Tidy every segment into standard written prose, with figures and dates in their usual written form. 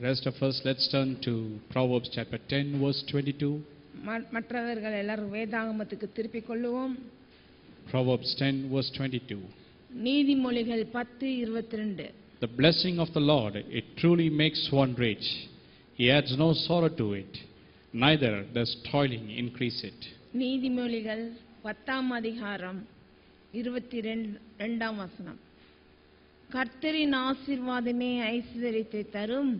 Rest of us, let's turn to Proverbs chapter 10 verse 22. மற்றவர்கள் எல்லாரும் வேதாகமத்துக்கு திருப்பிக் கொள்ளுவோம். Proverbs 10 verse 22. நீதிமொழிகள் 10:22. The blessing of the Lord, it truly makes one rich. He adds no sorrow to it, neither does toiling increase it. நீதிமொழிகள் 10ஆம் அதிகாரம் 22ஆம் வசனம். கர்த்தரின் ஆசீர்வாதமே ஐஸ்வரியத்தை தரும்,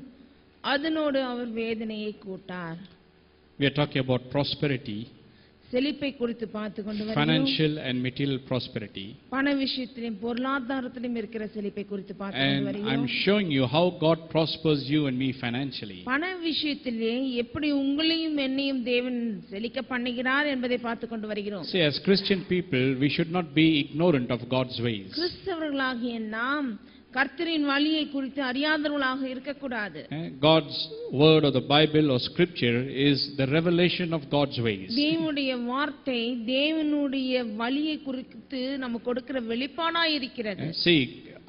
அதனோடு அவர் வேதனையை கூட்டார். We are talking about prosperity, செழிப்பை குறித்து பார்த்து கொண்டு வருகிறோம். financial and material prosperity. பண விஷயத்திலும் பொருளாதாரத்திலும் இருக்கிற செழிப்பை குறித்து பார்த்து கொண்டு And வருகிறோம். I'm showing you how God prospers you and me financially. பண விஷயத்திலே எப்படி உங்களையும் என்னையும் தேவன் செழிக்க பண்ணுகிறார் என்பதை பார்த்து கொண்டு வருகிறோம். See, as Christian people, we should not be ignorant of God's ways. கிறிஸ்தவர்களாகிய நாம் கர்த்தரின் வழியை குறித்து அறியாதவர்களாக இருக்கக்கூடாது. God's word or the Bible or scripture is the revelation of God's ways. தேவனுடைய வார்த்தை தேவனுடைய வழியை குறித்து நமக்கு கொடுக்கிற வெளிப்பாடாய் இருக்கிறது. See,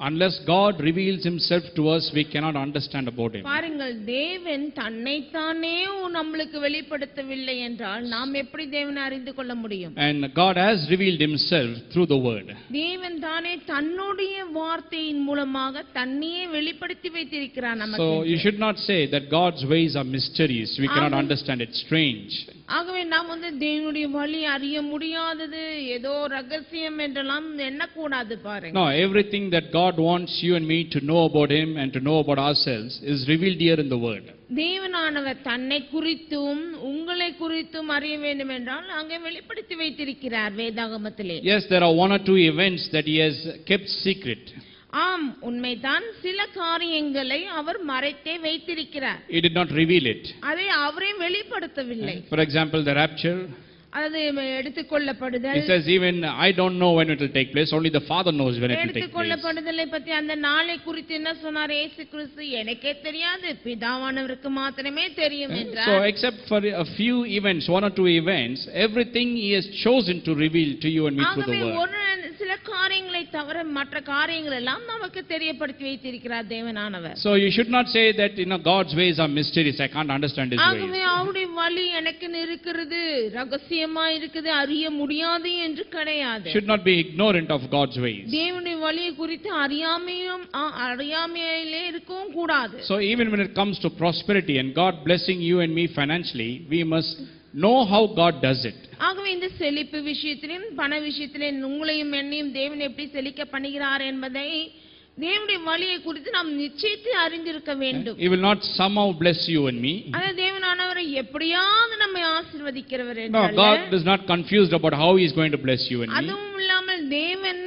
unless God reveals himself to us, we cannot understand about him. பாருங்கள், தேவன் தன்னைத்தானே நம்மளுக்கு வெளிப்படுத்தவில்லை என்றால் நாம் எப்படி தேவனை அறிந்து கொள்ள முடியும்? And God has revealed himself through the word. தேவன் தானே தன்னுடைய வார்த்தையின் மூலமாக தன்னையே வெளிப்படுத்தி வைத்திருக்கிறார் நமக்கு. So you should not say that God's ways are mysterious. We cannot understand it. Strange. ஆகவே நாம் தேவனுடைய வழி அறிய முடியாதது, ஏதோ ரகசியம் என்றெல்லாம் எண்ணக்கூடாது. பாருங்க, No, everything that God wants you and me to know about him and to know about ourselves is revealed here in the word. தேவனானவர் தன்னை குறித்தும் உங்களை குறித்தும் அறிய வேண்டும் என்றால் அங்கே வெளிப்படுத்தி வைத்திருக்கிறார் வேதாகமத்திலே. Yes, there are one or two events that he has kept secret. ஆம், உண்மைதான். சில காரியங்களை அவர் மறைத்தே வைத்திருக்கிறார். He did not reveal it. அதை அவரே வெளிப்படுத்தவில்லை. For example, the rapture. அது எடுத்துக்கொள்ளப்படுதல். It says even I don't know when it will take place, only the Father knows when it will take place. எடுத்துக்கொள்ளப்படுதலை பற்றி அந்த நாளை குறித்து என்ன சொன்னார் இயேசு கிறிஸ்து? எனக்கே தெரியாது, பிதாவானவருக்கு மாத்திரமே தெரியும் என்றார். So except for a few events, one or two events, everything he has chosen to reveal to you and me through the word. ஒரு சில காரியங்களை தவிர மற்ற காரியங்கள் எல்லாம் நமக்கு தெரியப்படுத்தி வைத்திருக்கிறார் தேவனானவர். So you should not say that God's ways are mysterious, I can't understand his ways. ஆகவே அவருடைய வழி எனக்கு இருக்கிறது, ரகசியமா இருக்குது, அறிய முடியாது என்று கிடையாது. Should not be ignorant of God's ways. தேவனுடைய வழியை குறித்து அறியாமையிலே இருக்கவும் கூடாது. So even when it comes to prosperity and God blessing you and me financially, we must know how God does it. ஆகவே இந்த செழிப்பு விஷயத்திலும் பண விஷயத்திலும் உங்களையும் என்னையும் தேவன் எப்படி செழிக்க பண்ணுகிறார் என்பதை தேவனுடைய வழியை குறித்து நாம் நிச்சயித்து அறிந்திருக்க வேண்டும். He will not somehow bless you and me. அதாவது தேவனானவர் எப்படியாவது நம்மை ஆசீர்வதிக்கிறவர் No, என்றால் God is not confused about how he is going to bless you and me. அதுவும் இல்லாமல் தேவன்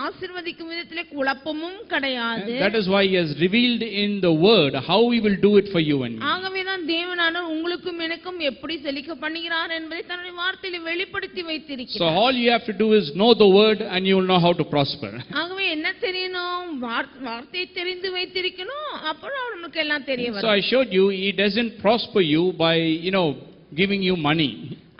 ஆசீர்வதிக்கும் விதத்திலே குழப்பமும் கிடையாது. That is why he has revealed in the word how he will do it for you and me. ஆகவே தான் தேவனானவர் உங்களுக்கும் எனக்கும் எப்படி செழிக்க பண்ணுகிறார் என்பதை தன்னுடைய வார்த்தையிலே வெளிப்படுத்தி வைத்திருக்கிறார். So all you have to do is know the word and you will know how to prosper. ஆகவே என்ன தெரியணும்? வார்த்தையை தெரிந்து வைத்திருக்கணும், அப்புறம் நமக்கு எல்லாம் தெரிய வரும். So I showed you, he doesn't prosper you by giving you money.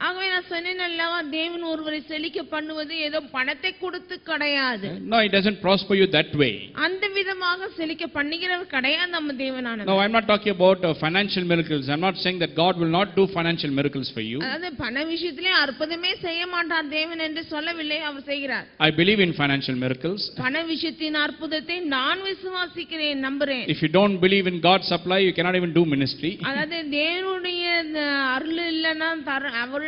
ஆகவே நான் சொன்னேன் அல்லவா, தேவன் ஒருவரை செழிக்க பண்ணுவது ஏதோ பணத்தை கொடுத்து கிடையாது. No, he doesn't prosper you that way. அந்த விதமாக செழிக்க பண்ணுகிறவர் கிடையாது நம்ம தேவனானவர். No, I'm not talking about financial miracles. I'm not saying that God will not do financial miracles for you. அதாவது பண விஷயத்திலே அற்புதமே செய்ய மாட்டார் தேவன் என்று சொல்லவில்லை, அவர் செய்கிறார். I believe in financial miracles. பண விஷயத்தின் அற்புதத்தை நான் விசுவாசிக்கிறேன், நம்புறேன். If you don't believe in God's supply, you cannot even do ministry. அதாவது தேவனுடைய அருள் இல்லைன்னா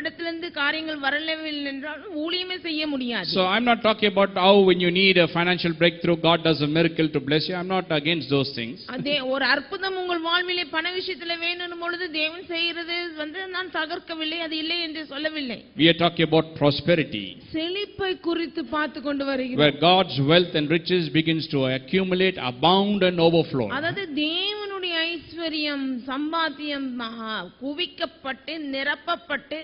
அவரிடத்திலிருந்து காரியங்கள் வரவில்லை என்றால் ஊழியமே செய்ய முடியாது. So I'm not talking about how when you need a financial breakthrough, God does a miracle to bless you. I'm not against those things. அதே ஒரு அற்புதம் உங்கள் வாழ்விலே பண விஷயத்திலே வேணும் பொழுது தேவன் செய்கிறது நான் தகர்க்கவில்லை, அது இல்லை என்று சொல்லவில்லை. We are talking about prosperity, செழிப்பை குறித்து பார்த்து கொண்டு வருகிறோம். where God's wealth and riches begins to accumulate, abound and overflow. அதாவது தேவனுடைய ஐஸ்வரியம் சம்பாத்தியம் குவிக்கப்பட்டு நிரப்பப்பட்டு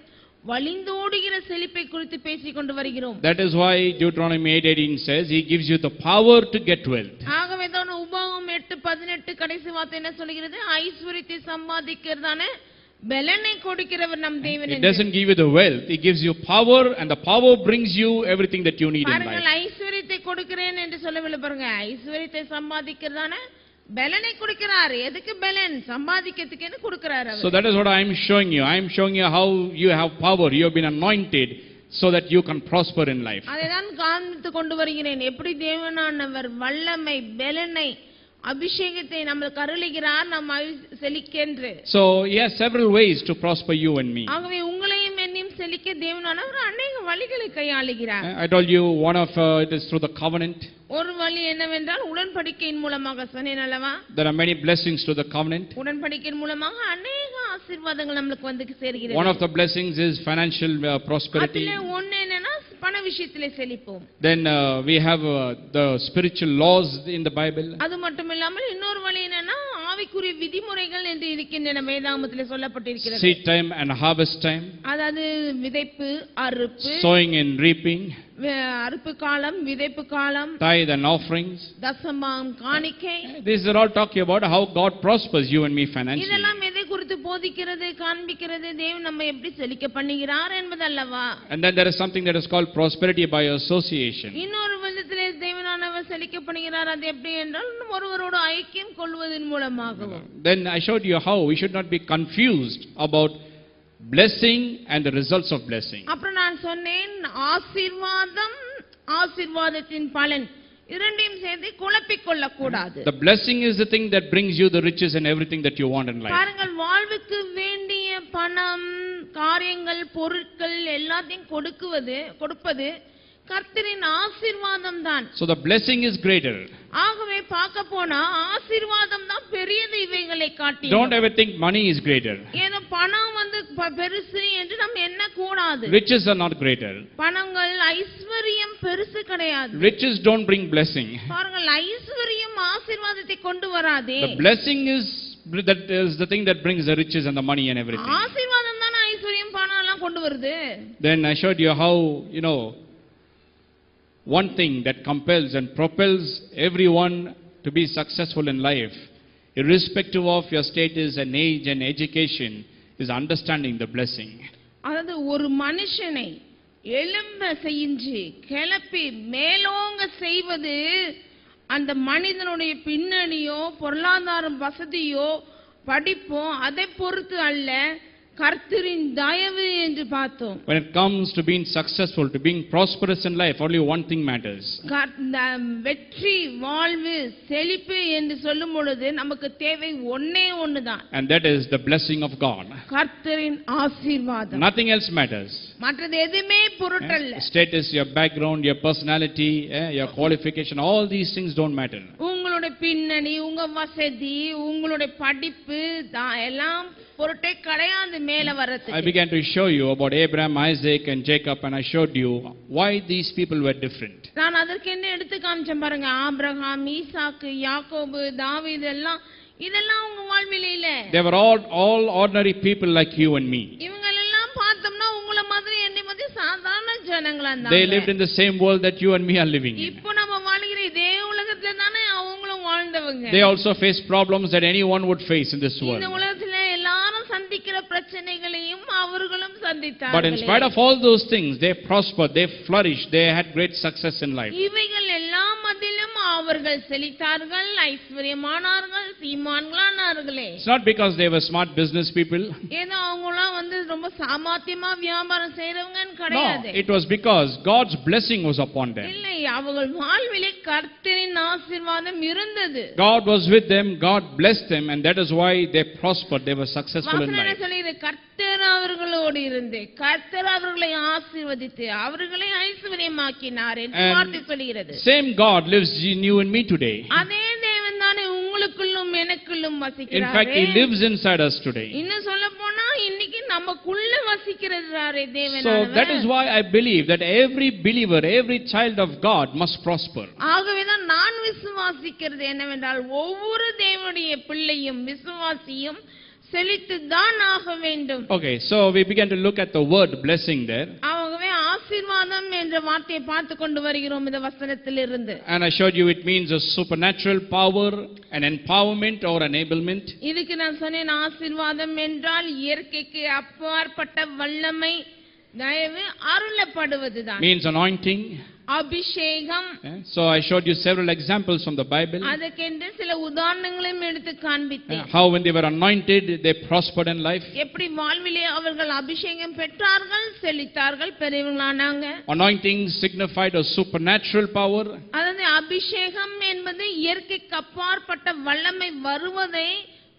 வழிந்தோடுகிற செழிப்பை குறித்து பேசிக் கொண்டு வருகிறோம். That is why Deuteronomy 8:18 says he gives you the power to get wealth. ஆகவே தான் உபாகமம் 8:18 கடைசி வார்த்தை என்ன சொல்கிறது? ஐஸ்வரியத்தை சம்பாதிக்கிறதான பலனை கொடுக்கிறவர் நம் தேவன். It doesn't give you the wealth, he gives you power, and the power brings you everything that you need in life. பாருங்கள், ஐஸ்வரியத்தை கொடுக்கிறேன் என்று சொல்லவில்லை. பாருங்க, ஐஸ்வரியத்தை சம்பாதிக்கிறதான பலனை கொடுக்கிறார். எதுக்கு பலன்? சம்பாதிக்கிறதுக்குன்னு கொடுக்கிறார் அவர். So that is what I am showing you. I am showing you how you have power. You have been anointed so that you can prosper in life. அதைதான் காண்பித்து கொண்டு வருகிறேன். எப்படி தேவனானவர் வல்லமை, பலனை, அபிஷேகத்தை நமக்கு அருளுகிறார், நாம் செழிக்கென்று. So he has several ways to prosper you and me. ஆகவே உங்களையும் என்னையும் செழிக்க தேவனானவர் அநேக வழிகளை கையாளுகிறார். I told you one of it is through the covenant. ஒரு வழி என்னவென்றால் உடன்படிக்கையின் மூலமாக சொன்னேன் அல்லவா? There are many blessings to the covenant. உடன்படிக்கையின் மூலமாக அநேக ஆசீர்வாதங்கள் நமக்கு வந்து சேர்கிறது. One of the blessings is financial prosperity. அதிலே ஒண்ணு என்னன்னா பண விஷயத்திலே செழிப்போம். Then we have the spiritual laws in the Bible. அது மட்டும் இல்லாமல் இன்னொரு வழி என்னன்னா ஆவிக்குரிய விதிமுறைகள் என்று இருக்கின்றன, வேதாகமத்திலே சொல்லப்பட்டிருக்கிறது. Seed time and harvest time. அதாவது விதைப்பு, அறுப்பு, Sowing and reaping. அறுப்பு காலம், விதைப்பு காலம், Tithe and offerings. தசமம், காணிக்கை. These are all talking about how God prospers you and me financially. இதெல்லாம் எதை குறித்து போதிக்கிறது, காண்பிக்கிறது? தேவன் நம்ம எப்படி செழிக்க பண்ணுகிறார் என்பதல்லவா? And then there is something that is called prosperity by association. இன்னொரு விதத்திலே தேவனானவர் செழிக்க பண்ணுகிறார். அது எப்படி என்றால் ஒருவரோடு ஐக்கியம் கொள்வதன் மூலமாகவும். Then I showed you how we should not be confused about blessing and the results of blessing. அப்புறம் நான் சொன்னேன் ஆசீர்வாதம், ஆசீர்வாதத்தின் பலன் இரண்டையும் சேர்த்து குழப்பிக் கொள்ள கூடாது. The blessing is the thing that brings you the riches and everything that you want in life. பாருங்கள், வாழ்வுக்கு வேண்டிய பணம், காரியங்கள், பொருட்கள் எல்லாத்தையும் கொடுப்பது கர்த்தரின் ஆசீர்வாதம் தான். So the blessing is greater. ஆகவே பார்க்க போனா ஆசீர்வாதம் தான் பெரியது இவைகளை காட்டி. Don't ever think money is greater. ஏன்னா பணம் வந்து பெருசு என்று நம்ம எண்ண கூடாது. Riches are not greater. பணங்கள், ஐஸ்வரியம் பெருசு கிடையாது. Riches don't bring blessing. பாருங்கள், ஐஸ்வரியம் ஆசீர்வாதத்தை கொண்டு வராதே. The blessing is the thing that brings the riches and the money and everything. ஆசீர்வாதம் தான் ஐஸ்வரியம், பணம் எல்லாம் கொண்டு வருது. Then I showed you how, one thing that compels and propels everyone to be successful in life, irrespective of your status and age and education, is understanding the blessing. அதாவது ஒரு மனுஷனை எழும்ப செஞ்சு கிளப்பி மேலோங்க செய்வது அந்த மனிதனுடைய பின்னணியோ, பொருளாதார வசதியோ, படிப்போ அதை பொறுத்து அல்ல, கர்த்தரின் தயவு என்று பார்த்தோம். When it comes to being successful, to being prosperous in life, only one thing matters. வெற்றி, வாழ்வு, செழிப்பு என்று சொல்லும் பொழுது நமக்கு தேவை ஒண்ணே ஒண்ணுதான். And that is the blessing of God. கர்த்தரின் ஆசீர்வாதம். Nothing else matters. மற்றது எதுவுமே பொருட்டல்ல. Status, your background, your personality, your qualification, all these things don't matter. உங்களுடைய பின்னணி, உங்க வசதி, உங்களுடைய படிப்பு எல்லாம் பொருட்டே கிடையாது மேல வரதுக்கு. I began to show you about Abraham, Isaac and Jacob, and I showed you why these people were different. நான் அதற்கு என்ன எடுத்து காமிச்சேன் பாருங்க. ஆபிரகாம், ஈசாக்கு, யாக்கோபு, தாவீது இதெல்லாம் உங்க வாழ்விலே இல்ல. They were all ordinary people like you and me. இவங்க எல்லாம் பார்த்தோம்னா உங்கள மாதிரி என்னை மாதிரி சாதாரண ஜனங்களா இருந்தாங்க. They lived in the same world that you and me are living in. இப்போ நம்ம வாழ்கிற இதே உலகத்துல தானே அவங்களும் வாழ்ந்தவங்க. They also face problems that anyone would face in this world. இந்த உலகத்துல எல்லாரும் சந்திக்கிற பிரச்சனைகளையும் அவர்களும் சந்தித்தார்கள். But in spite of all those things, they prospered, they flourished, they had great success in life. இவைகள் எல்லாம் மத்தியிலும் அவர்கள் செழித்தார்கள், ஐஸ்வரியமானார்கள், சீமான்களானார்களே. It's not because they were smart business people. ஏதோ அவங்களாம் வந்து ரொம்ப சாமர்த்தியமா வியாபாரம் செய்றவங்கன்னு கிடையாது. No, it was because God's blessing was upon them. இல்லை, அவர்கள் வாழ்விலே கர்த்தரின் ஆசீர்வாதம் இருந்தது. God was with them, God blessed them, and that is why they prospered, they were successful in life. கர்த்தர் அவர்களோடு இருந்து கர்த்தர் அவர்களை ஆசீர்வதித்து அவர்களை ஐஸ்வரியமாக்கினார் என்று வார்த்தை சொல்கிறது. Same God lives in you and me today. அதே தேவன் தானே உங்களுக்குள்ளும் எனக்குள்ளும் வசிக்கிறார். In fact, he lives inside us today. இன்னும் சொல்லப்போனா இன்னைக்கு நமக்குள்ள வசிக்கிறாரே தேவன். So that is why I believe that every believer, every child of God must prosper. ஆகவே தான் நான் விசுவாசிக்கிறது என்னவென்றால் ஒவ்வொரு தேவனுடைய பிள்ளையும் விசுவாசியும் செழித்துதான் ஆக வேண்டும். Okay, so we began to look at the word blessing there. ஆகவே ஆசீர்வாதம் என்ற வார்த்தையை பார்த்து கொண்டு வருகிறோம் இந்த வசனத்திலிருந்து. And I showed you it means a supernatural power, an empowerment or enablement. இதுக்கு நான் சொன்னேன் ஆசீர்வாதம் என்றால் இயற்கைக்கு அப்பாற்பட்ட வல்லமை, தயவு, அருளப்படுவதுதான். Means anointing. அபிஷேகம். So I showed you several examples from the Bible. அதற்கென்று சில உதாரணங்களையும் எடுத்து காண்பித்தேன். How when they were anointed, they prospered in life. எப்படி வாழ்விலே அவர்கள் அபிஷேகம் பெற்றார்கள், செழித்தார்கள், பெரியவங்களானாங்க. Anointing signified a supernatural power. அதாவது அபிஷேகம் என்பது இயற்கைக்கு அப்பாற்பட்ட வல்லமை வருவதை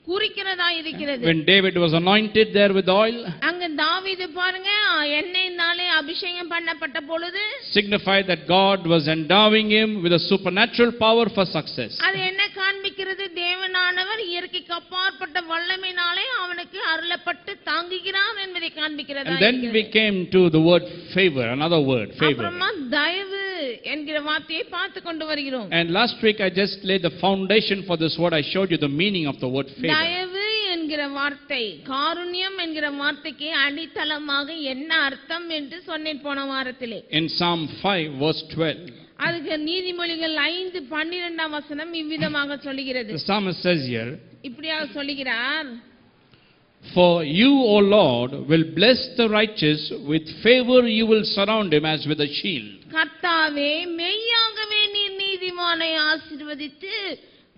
குறிக்கிறதா இருக்கிறது. When David was anointed there with oil, அங்க தாவீது பாருங்க எண்ணெயினாலே அபிஷேகம் பண்ணப்பட்ட பொழுது signified that God was endowing him with a supernatural power for success. அது என்ன காண்பிக்கிறது? தேவனானவர் இயற்கைக்கு அப்பாற்பட்ட வல்லமையினாலே அவனுக்கு அருளப்பட்டு தாங்குகிறார் என்பதை காண்பிக்கிறதா. And then we came to the word favor, another word, favor. அப்புறமா தயவு என்கிற வார்த்தையை பார்த்து கொண்டு வருகிறோம். And last week I just laid the foundation for this word. I showed you the meaning of the word favor. தயவு என்கிற வார்த்தை, காருண்யம் என்கிற வார்த்தைக்கு அடித்தளமாக என்ன அர்த்தம் என்று சொன்னேன் போன வாரத்திலே. In Psalm 5 verse 12. அதுக்கு நீதிமொழிகள் 5:12 வசனம் இவ்விதமாக சொல்லுகிறது. The psalmist says here, இப்படியாக சொல்லுகிறார், For you, O Lord, will bless the righteous, with favor you will surround him as with a shield. கர்த்தாவே மெய்யாகவே நீர் நீதிமானை ஆசீர்வதித்து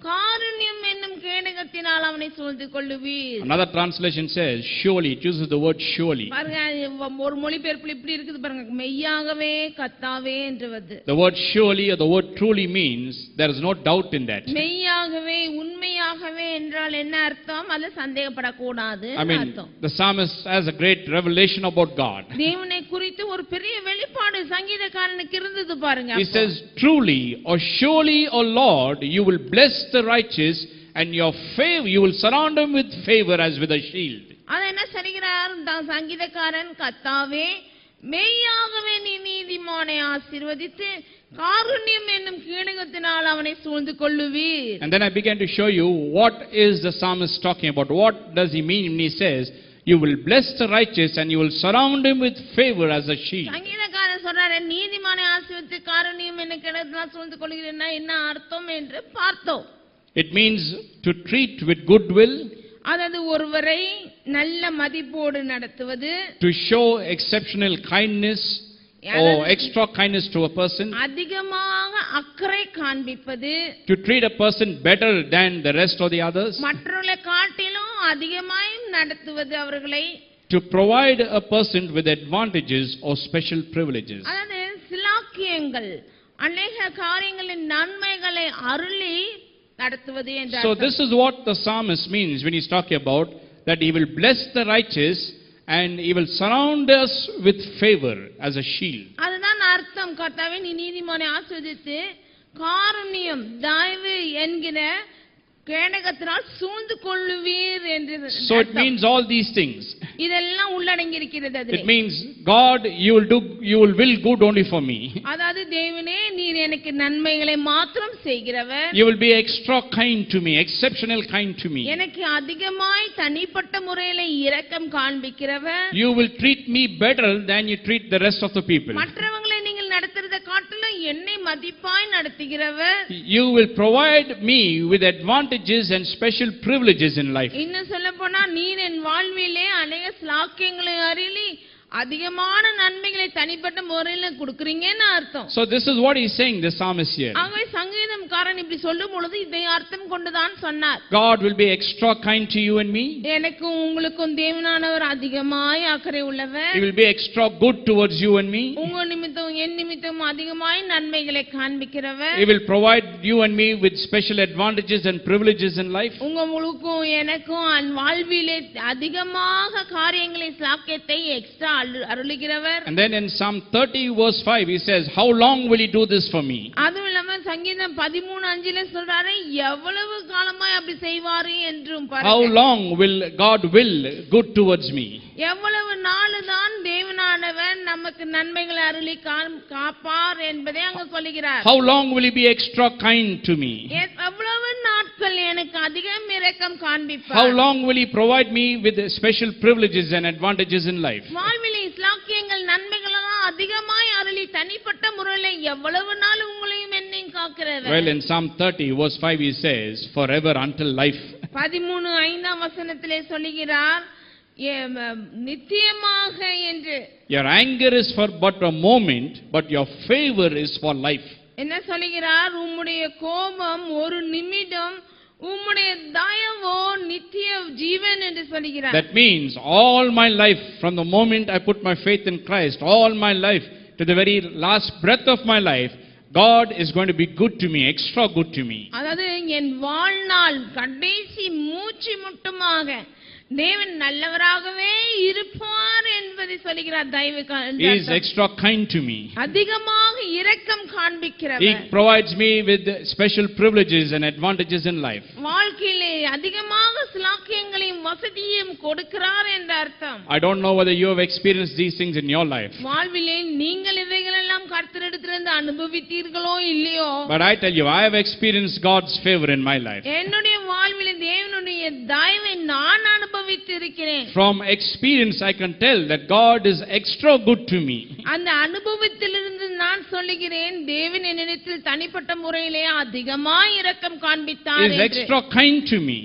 காருண்யம் என்னும் கேடகத்தினால் அவனை சூழ்ந்து கொள்ளுவீர். Another translation says surely. It uses the word surely. பாருங்க ஒரு மொழிபெயர்ப்புல இப்படி இருக்குது பாருங்க, மெய்யாகவே கர்த்தாவே என்று வருது. The word surely or the word truly means there is no doubt in that. மெய்யாகவே உண்மையாகவே என்றால் என்ன அர்த்தம்? அது சந்தேகப்படக்கூடாது அர்த்தம். The psalmist has a great revelation about God. தேவனை குறித்து ஒரு பெரிய வெளிப்பாடு சங்கீதக்காரனுக்கு இருந்தது பாருங்க. He says truly or surely, O Lord, you will bless the righteous, and your favor you will surround them with favor as with a shield. அது என்ன சொல்கிறார் சங்கீதக்காரன்? கர்த்தாவே மெய்யாகவே நீ நீதிமானை ஆசீர்வதித்து காருண்யம் என்னும் கேடகத்தினால் அவனை சூழ்ந்து கொள்ளுவீர். And then I began to show you what is the psalmist talking about. What does he mean when he says you will bless the righteous and you will surround him with favor as a shield? சங்கீதக்காரன் சொல்றாரு நீதிமானை ஆசீர்வதித்து காருண்யம் என்னும் கேடகத்தினால் சூழ்ந்து கொள்கிறேன்னா என்ன அர்த்தம் என்று பார்த்தோம். It means to treat with goodwill, அதாவது ஒருவரை நல்ல மதிப்போடு நடத்துவது, to show exceptional kindness or extra kindness to a person, அதிகமாக அக்கறை காண்பிப்பது, to treat a person better than the rest of the others, மற்றவர்களை காட்டிலும் அதிகமாய் நடத்துவது அவர்களை, to provide a person with advantages or special privileges. அதாவது சிலாக்கியங்கள் அநேக காரியங்களின் நன்மைகளை அருளி நடத்துவது என்று. So this is what the psalmist means when he's talking about that he will bless the righteous and he will surround us with favor as a shield. அதுதான் அர்த்தம். கர்த்தாவே நீ நீதிமானை ஆசீர்வதித்து காருண்யம் தயவு என்கிற கேடகத்தினால் சூழ்ந்து கொள்ளுவீர் என்று. So it means all these things. இதெல்லாம் உள்ளடங்கி இருக்கிறது அதிலே. It means God, you will will good only for me. அதாவது தேவனே நீர் எனக்கு நன்மைகளை மாத்திரம் செய்கிறவர். You will be extra kind to me, exceptional kind to me. எனக்கு அதிகமாய் தனிப்பட்ட முறையில் இரக்கம் காண்பிக்கிறவர். You will treat me better than you treat the rest of the people. மற்றவங்களை நீங்கள் நடத்துறத காட்டிலும் என்னை மதிப்பாய் நடத்துகிறவர். You will provide me with advantages and special privileges in life. இன்னும் சொல்லப்போனா நீர் என் வாழ்விலே அநேக ஸ்லாக்கியங்களை அருளி அதிகமான நன்மைகளை தனிப்பட்ட முறையில் கொடுக்கிறீங்கன்னு அர்த்தம். So this is what he's saying, the psalmist here. ஆகவே சங்கீதக்காரன் இப்படி சொல்லும் பொழுது இதை அர்த்தம் கொண்டுதான் சொன்னார். God will be extra kind to you and me. எனக்கும் உங்களுக்கும் தேவனானவர் அதிகமாய் அக்கறை உள்ளவர். He will be extra good towards you and me. உங்க நிமித்தம் என் நிமித்தம் அதிகமாய் நன்மைகளை காண்பிக்கிறவர். He will provide you and me with special advantages and privileges in life. உங்களுக்கும் எனக்கும் வாழ்விலே அதிகமாக காரியங்களை ஸ்லாக்கியத்தை extra அருளுகிறவர். And then in Psalm 30 verse 5 he says, how long will he do this for me? அதுவும் இல்லாம சங்கீதம் 13:5 சொல்றாரு எவ்வளவு காலமாய் அப்படி செய்வாரு என்றும் பாருங்க. How long will God will good towards me? எவ்வளவு நாள் தான் தேவனானவர் நமக்கு நன்மைகளை அருளி காப்பார் என்பதை அங்க சொல்லுகிறார். How long will he be extra kind to me? எவ்வளவு நாட்கள் எனக்கு அதிகம் இரக்கம் காண்பிப்பார். How long will he provide me with special privileges and advantages in life? வாழ்விலே இஸ்லாக்கியங்கள் நன்மைகளெல்லாம் அதிகமாய் அருளி தனிப்பட்ட முறையில் எவ்வளவு நாள் உங்களையும் என்னையும் காக்கிறவர். Well, in Psalm 30 verse 5 he says, forever until life. 13:5 வசனத்திலே சொல்லுகிறார் நித்தியமாக என்று. Your anger is for but a moment, but your favor is for life. என்ன சொல்கிறார்? உம்முடைய கோபம் ஒரு நிமிடம், உம்முடைய தயவோ நித்திய ஜீவன் என்று சொல்கிறார். That means all my life, from the moment I put my faith in Christ, all my life to the very last breath of my life, God is going to be good to me, extra good to me. அதாவது என் வாழ்நாள் கடைசி மூச்சு முட்டுமாக தேவன் நல்லவராகவே இருப்பார் என்பதை சொல்கிறார். தயவு He is extra kind to me. அதிகமாக இரக்கம் காண்பிக்கிறவர். He provides me with special privileges and advantages in life. வாழ்க்கையிலே அதிகமாக ஸ்லாக்கியங்களையும் வசதியையும் கொடுக்கிறார் என்ற அர்த்தம். I don't know whether you have experienced these things in your life. வாழ்விலே நீங்கள் இவைகளெல்லாம் கர்த்தரிடத்திலிருந்து அனுபவித்தீர்களோ இல்லையோ, But I tell you, I have experienced God's favor in my life. என்னுடைய வாழ்விலே தேவனுடைய தயவை நான் அனுபவித்திருக்கிறேன். From experience I can tell that God is extra good to me. அந்த அனுபவத்திலிருந்து நான் சொல்லுகிறேன், தேவன் என்னிடத்தில் தனிப்பட்ட முறையிலே அதிகமாய் இரக்கம் காண்பித்தார் He is என்று. extra kind to me.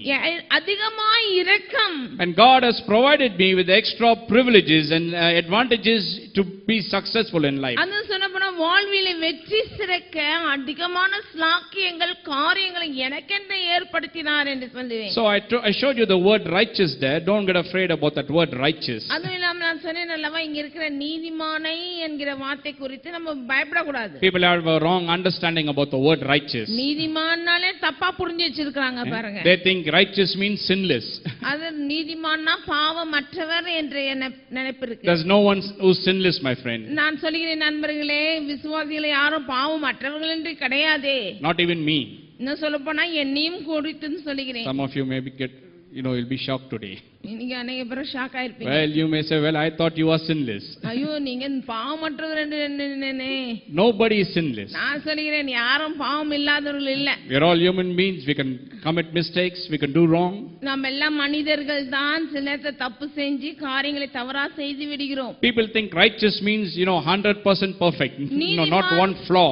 அதிகமாய் இரக்கம். And God has provided me with extra privileges and advantages to be successful in life. அது சொன்னபோனா வாழ்விலே வெற்றி சிறக்க அதிகமான ஸ்லாக்கியங்கள் காரியங்களை எனக்கென்று ஏற்படுத்தினார் என்று சொல்லுவேன். So I showed you the word righteous there. Don't get afraid about that word righteous. அதுவும் இல்லாம நான் சொன்னேன் அல்லவா, இங்க இருக்கிற நீதிமானை என்கிற வார்த்தை குறித்து நம்ம பயப்படக்கூடாது. People have a wrong understanding about the word righteous. நீதிமான்னாலே தப்பா புரிஞ்சு வச்சிருக்காங்க பாருங்க. They think righteous means sinless. அது நீதிமான்னா பாவமற்றவர் என்ற நினைப்பு இருக்கு. There's no one who's sinless, my friend. நான் சொல்கிறேன் நண்பர்களே, விசுவாசிகளை யாரும் பாவமற்றவர்கள் என்று கிடையாதே. Not even me. இன்னும் சொல்ல போனா என்னையும் குறித்துன்னு சொல்லுகிறேன். Some of you may you'll be shocked today. நீங்க அநேக பேர் shock ஆயிருப்பீங்க. Well, you may say, well, I thought you were sinless. ஐயோ, நீங்க பாவமற்றவர் என்று Nobody is sinless. நான் சொல்கிறேன், யாரும் பாவம் இல்லாதவர்கள் இல்ல. We are all human beings. We can commit mistakes. We can do wrong. நாம் எல்லாம் மனிதர்கள் தான். சில நேரத்துல தப்பு செஞ்சு காரியங்களை தவறா செய்து விடுகிறோம். People think righteous means 100% perfect. No, not one flaw.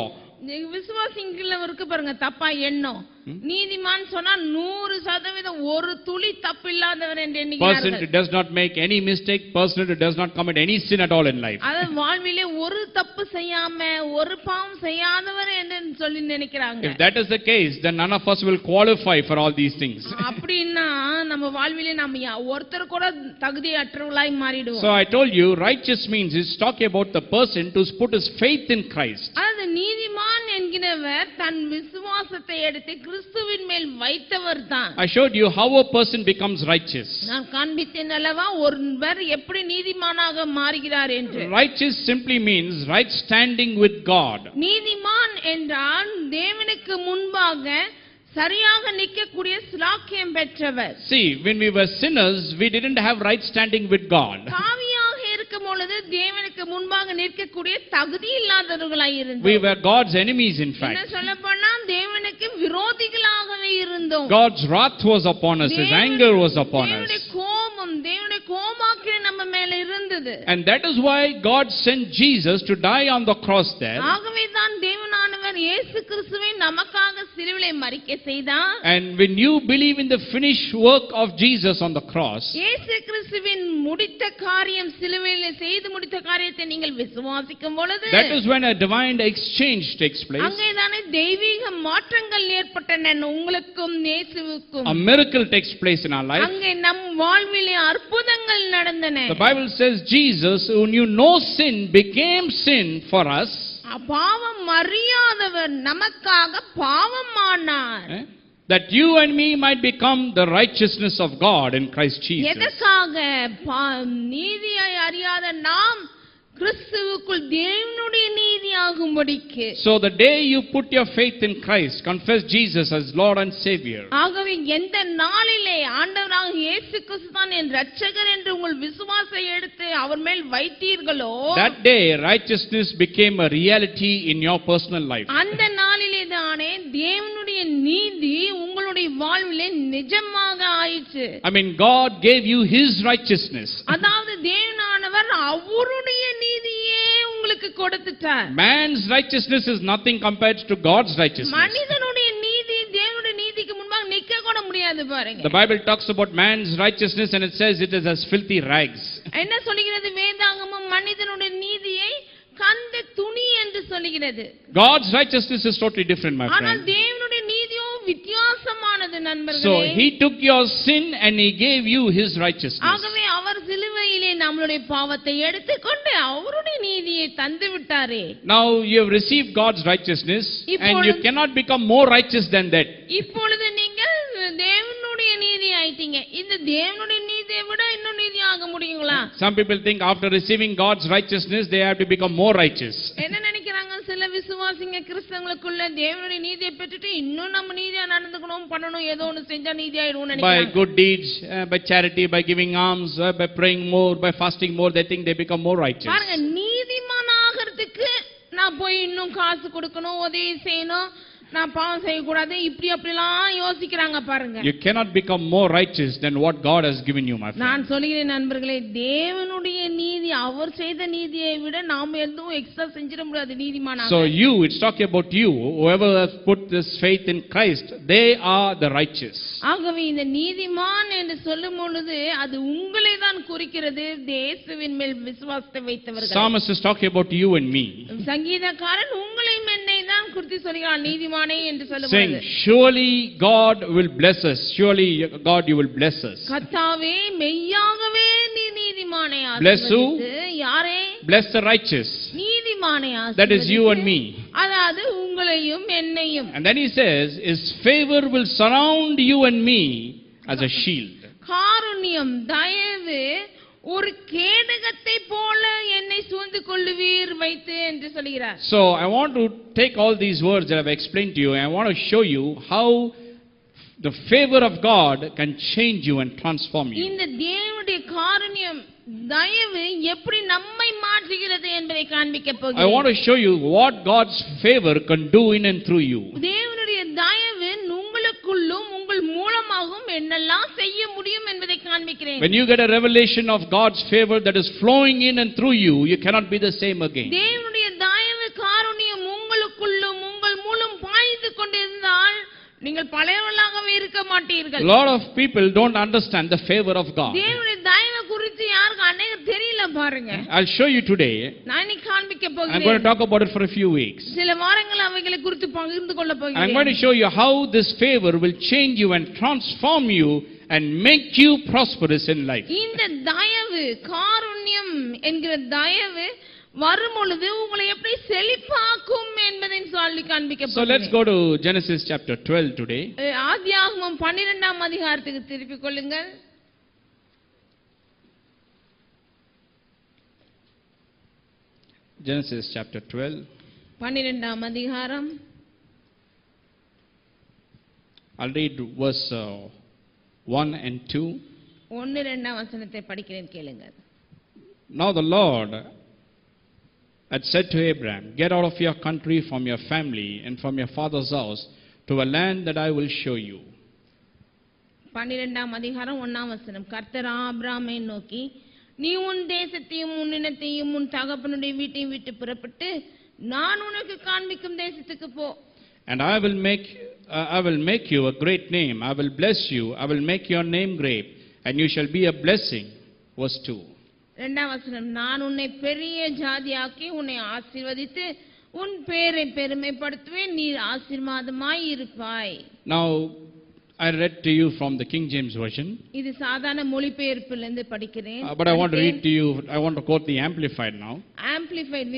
விசுவாசிங்கள இருக்கு பாருங்க தப்பா எண்ணம். நீதிமான் சொன்னா 100% ஒரு துளி தப்பு இல்லாதவர் என்று எண்ணுகிறார்கள். Person who does not make any mistake, person who does not commit any sin at all in life. அது வாழ்விலே ஒரு தப்பு செய்யாம ஒரு பாவம் செய்யாதவர் என்று சொல்லி நினைக்கிறாங்க. If that is the case, then none of us will qualify for all these things. அப்படினா நம்ம வாழ்விலே நம்ம ஒருத்தர் கூட தகுதியற்றவர்களாய் மாறிடுவோம். So I told you, righteous means is talking about the person who's put his faith in Christ. அது நீதிமான் என்கிறவர் தன் விசுவாசத்தை எடுத்து கிறிஸ்துவின் மேல் வைத்தவர் தான். I showed you how a person becomes righteous. நான் காண்பித்தேன் அல்லவா ஒருவர் எப்படி நீதிமானாக மாறுகிறார் என்று. Righteous simply means right standing with God. நீதிமான் என்றால் தேவனுக்கு முன்பாக சரியாக நிற்கக்கூடிய ஸ்லாக்கியம் பெற்றவர். See, when we were sinners, we didn't have right standing with God. பாவியாக இருக்கும் பொழுது தேவனுக்கு முன்பாக நிற்கக்கூடிய தகுதி இல்லாதவர்களாய் இருந்தோம். We were God's enemies, in fact. என்ன சொல்லப்போனா தேவனுக்கு விரோதிகளாகவே இருந்தோம். God's wrath was upon us. His anger was upon us. தேவனுடைய கோபாக்கினை நம்ம மேல இருந்தது. And that is why God sent Jesus to die on the cross there. ஆகவே தான் தேவனானவர் இயேசு கிறிஸ்துவை நமக்காக சிலுவையிலே மரிக்க செய்தார். And when you believe in the finished work of Jesus on the cross, இயேசு கிறிஸ்துவின் முடித்த காரியம் சிலுவையிலே செய்து முடித்த காரியத்தை நீங்கள் விசுவாசிக்கும் பொழுது, that is when a divine exchange takes place. அங்கேதானே தெய்வீக மாற்றங்கள் ஏற்பட்டன உங்களுக்கும் இயேசுவுக்கும். A miracle takes place in our life. அங்கே நம் வாழ்விலே அற்புதங்கள் நடந்தன. The Bible says Jesus, who knew no sin, became sin for us. பாவம் அறியாதவர் நமக்காக பாவமானார். That you and me might become the righteousness of God in Christ Jesus. எதற்காக? நீதியை அறியாத நாம் கிறிஸ்துவுக்குள் தேவனுடைய நீதியாகும்படிக்கு. So the day you put your faith in Christ, confess Jesus as Lord and Savior. ஆகவே எந்த நாளிலே ஆண்டவராகிய இயேசு கிறிஸ்து தான் என் இரட்சகர் என்று உங்கள் விசுவாசத்தை எடுத்து அவர் மேல் வைத்தீர்களோ, that day righteousness became a reality in your personal life. அந்த நாளிலே தானே தேவனுடைய நீதி உங்களுடைய வாழ்விலே நிஜமாக ஆயிற்று. I mean, God gave you His righteousness. அதாவது தேவனானவர் அவருடைய நீதியே உங்களுக்கு கொடுத்துட்டார். Man's righteousness is nothing compared to God's righteousness. மனிதனுடைய நீதி தேவனுடைய நீதிக்கு முன்பாக நிக்க கூட முடியாது. சொல்லுகிறது பாருங்க. The Bible talks about man's righteousness and it says it is as filthy rags. என்ன சொல்லுகிறது வேதாகமம்? மனிதனுடைய நீதியை கந்த துணி என்று சொல்லுகிறது. God's righteousness is totally different, my ஆனால் friend. தேவனுடைய நீதியோ வித்தியாசமானது நண்பர்களே. So he took your sin and he gave you his righteousness. ஆகவே அவர் சிலுவையிலே நம்மளுடைய பாவத்தை எடுத்துக்கொண்டு அவருடைய நீதியை தந்து விட்டாரே. Now you have received God's righteousness and you cannot become more righteous than that. இப்பொழுது நீங்கள் தேவனுடைய நீதி ஆயிட்டீங்க. இந்த தேவனுடைய நீதியை விட இன்னும் நீதி ஆக முடியுங்களா? Some people think after receiving God's righteousness they have to become more righteous. என்ன நினைக்கிறாங்க சில விசுவாசிங்க கிறிஸ்தவங்களுக்குள்ள தேவனுடைய நீதியை பெற்றுட்டு இன்னும் நம்ம நீதியா நடந்துக்கணும் பண்ணணும் ஏதோ ஒன்னு செஞ்சா நீதி ஆயிடுவோம் நினைக்கிறாங்க. By good deeds, by charity, by giving alms, by praying more, by fasting more, they think they become more righteous. பாருங்க, நீதிமான் ஆகிறதுக்கு நான் போய் இன்னும் காசு கொடுக்கணும், உதவி செய்யணும், நான் பாவம் செய்யக்கூடாது, இப்படி அப்படிலாம் யோசிக்கிறாங்க பாருங்க. You cannot become more righteous than what God has given you, my friend. நான் சொல்கிறேன் நண்பர்களே, தேவனுடைய நீதி அவர் செய்த நீதியை விட நாம எதுவும் எக்ஸ்ட்ரா செஞ்சிட முடியாது நீதிமானாக. So you, it's talking about you, whoever has put this faith in Christ, they are the righteous. ஆகவே இந்த நீதிமான் என்று சொல்லும் பொழுது அது உங்களை தான் குறிக்கிறது, இயேசுவின் மேல் விசுவாசத்தை வைத்தவர்கள். Psalmist is talking about you and me. சங்கீதக்காரன் உங்களையும் என்னை தான் குறித்து சொல்கிறான் நீதிமானே என்று சொல்லும்போது. Saying, surely God will bless us. Surely God you will bless us. கர்த்தாவே மெய்யாகவே நீ நீதிமானை Bless who? யாரே? Bless the righteous. நீதிமானை That is you and me. அதாவது உங்களையும் என்னையும். And then he says, his favor will surround you and me as a shield. காருண்யம், தயவு ஒரு கேடகத்தை போல என்னை சூழ்ந்து கொள்ளுவீர் வைத்து என்று சொல்கிறார். So I want to take all these words that I've explained to you and I want to show you how the favor of God can change you and transform you. இந்த தேவனுடைய காருண்யம், தயவு எப்படி நம்மை மாற்றுகிறது என்பதை காண்பிக்க போகிறேன். I want to show you what God's favor can do in and through you. தேவனுடைய தயவு உங்களுக்குள்ளும் உங்கள் மூலமாகவும் என்னெல்லாம் செய்ய முடியும் என்பதை காண்பிக்கிறேன். When you get a revelation of God's favor that is flowing in and through you, you cannot be the same again. தேவனுடைய தயவு காருண்யம் உங்களுக்குள்ளும் உங்கள் மூலம் பாய்ந்து கொண்டிருந்தால் நீங்கள் பழையவர்களாகவே இருக்க மாட்டீர்கள். A lot of people don't understand the favor of God. தேவனுடைய தயவு குறித்து யாருக்கு அநேகம் தெரியல பாருங்க. I'll show you today. நான் இன்னைக்கு காண்பிக்க I'm போகிறேன். going to talk about it for a few weeks. சில வாரங்கள் அவைகளை குறித்து பகிர்ந்து கொள்ள போகிறேன். I'm going to show you how this favor will change you and transform you and make you prosperous in life. இந்த தயவு, காருண்யம் என்கிற தயவு வரும் பொழுது உங்களை எப்படி செழிப்பாக்கும் என்பதை சொல்லி காண்பிக்க போகிறேன். So let's go to Genesis chapter 12 today. ஆதியாகமம் 12ஆம் அதிகாரத்துக்கு திருப்பிக் கொள்ளுங்கள். Genesis chapter 12. 12ஆம் அதிகாரம். I'll read verse 1 and 2. 1-2 வசனத்தை படிக்கிறேன் கேளுங்க. Now the Lord had said to Abraham, get out of your country, from your family, and from your father's house, to a land that I will show you. 12ஆம் அதிகாரம் 1ஆம் வசனம். கர்த்தர் ஆபிரகாமை நோக்கி, நீ உன் தேசத்தையும் உன் இனத்தையும் உன் தகப்பனுடைய வீட்டையும் விட்டு புறப்பட்டு நான் உனக்கு காண்பிக்கும் தேசத்துக்கு போ. And I will make you a great name. I will bless you. I will make your name great, and you shall be a blessing. Verse 2. 2ஆம் வசனம். நான் உன்னை பெரிய ஜாதியாக்கி உன்னை ஆசீர்வதித்து உன் பேரை பெருமைப்படுத்துவேன், நீ ஆசீர்வாதமாய் இருப்பாய். Now I read to you from the King James version. இது சாதாரண மொழிபெயர்ப்பிலிருந்து படிக்கிறேன். But I want to read to you, I want to quote the Amplified now. Amplified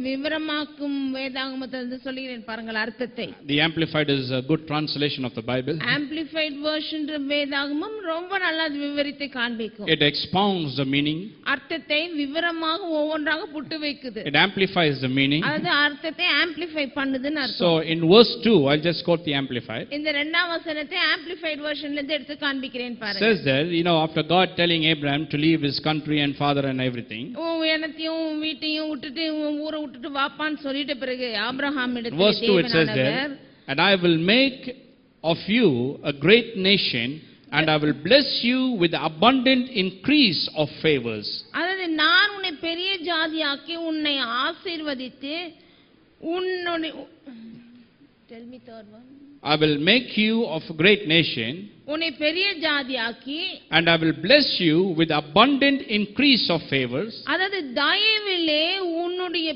விவரமாக்கும் வேதாகமத்திலிருந்து சொல்கிறேன் பாருங்கள் அர்த்தத்தை. The Amplified is a good translation of the Bible. Amplified version வேதாகமம் ரொம்ப நல்லா விவரித்து காண்பிக்கும். It expounds the meaning. அர்த்தத்தை விவரமாக ஒவ்வொன்றாக புட்டு வைக்குது. It amplifies the meaning. அது அர்த்தத்தை amplify பண்ணுதுன்னு அர்த்தம். So in verse 2, I'll just quote the Amplified. இந்த 2ஆம் வசனத்தை Amplified versionல இருந்து எடுத்து காண்பிக்கிறேன் பாருங்க. Says there, after God telling Abraham to leave his country and father and everything. எனத்தையும் வீட்டையும் விட்டுட்டு ஊரை விட்டுட்டு வாப்பான்னு சொல்லிட்ட பிறகு ஆபிரகாம் இடத்துல Verse 2 it says there, and I will make of you a great nation, and I will bless you with abundant increase of favors. அதாவது நான் உன்னை பெரிய ஜாதியாக்கி உன்னை ஆசீர்வதித்து உன்னுடைய tell me third one. I will make you of a great nation, உன்னை பெரிய ஜாதியாக்கி, and I will bless you with abundant increase of favors. அதாவது தயவிலே உன்னுடைய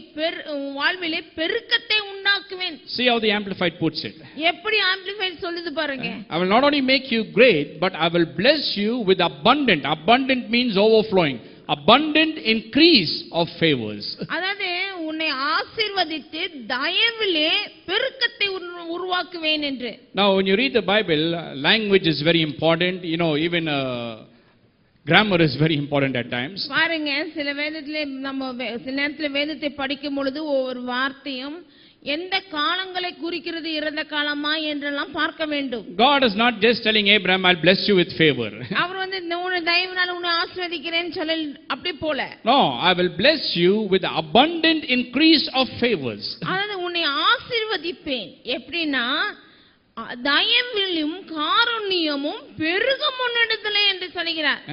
வாழ்விலே பெருக்கத்தை உண்டாக்குவேன். See how the Amplified puts it. எப்படி ஆம்பிளிஃபைட் சொல்லுது பாருங்க. I will not only make you great, but I will bless you with abundant. Abundant means overflowing. Abundant increase of favors. அதாவது உன்னை ஆசீர்வதித்து தயவிலே பெருக்கத்தை உருவாக்குவேன் என்று. Now when you read the Bible, language is very important. You know, even grammar is very important at times. பாருங்க, சில வேதத்திலே நம்ம சில நேரத்துல வேதத்தை படிக்கும் பொழுது ஒவ்வொரு வார்த்தையும் எந்த காலங்களை குறிக்கிறது, இறந்த காலமா என்றெல்லாம் பார்க்க வேண்டும். God is not just telling Abraham, I'll bless you with favor. அவர் வந்து உன்னை தயவினால் உன்னை ஆசீர்வதிக்கிறேன்னு சொல்ல அப்படி போல. No, I will bless you with abundant increase of favors. அதாவது உன்னை ஆசீர்வதிப்பேன். எப்படின்னா தயவிலும் காருண்யமும் பெருகும் உன்னிடத்திலே என்று சொல்கிறார்.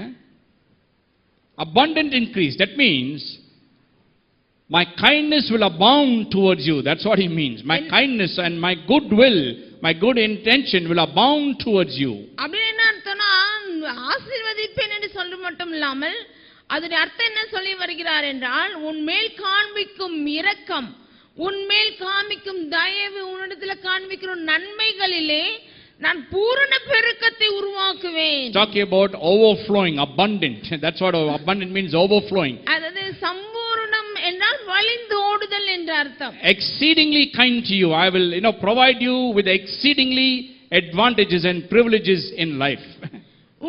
Abundant increase, that means my kindness will abound towards you. That's what he means. My kindness and my goodwill, my good intention will abound towards you. அப்படி என்ன அர்த்தம்னா, ஆசீர்வதிப்பேன் என்று சொல்ல மட்டும் இல்லாமல் அதோட அர்த்தம் என்ன சொல்லி வருகிறார் என்றால், உன்மேல் காண்பிக்கும் இரக்கம், உன்மேல் காண்பிக்கும் தயவு, உன்னிடத்துல காண்பிக்கிற நன்மைகளிலே நான் பூரண பெருக்கத்தை உருவாக்குவேன். Talking about overflowing, abundant. That's what abundant means, overflowing. அதாவது சம்பூர்ணம் என்றால் வழிந்தோடுதல் என்ற அர்த்தம். Exceedingly kind to you. I will, provide you with exceedingly advantages and privileges in life.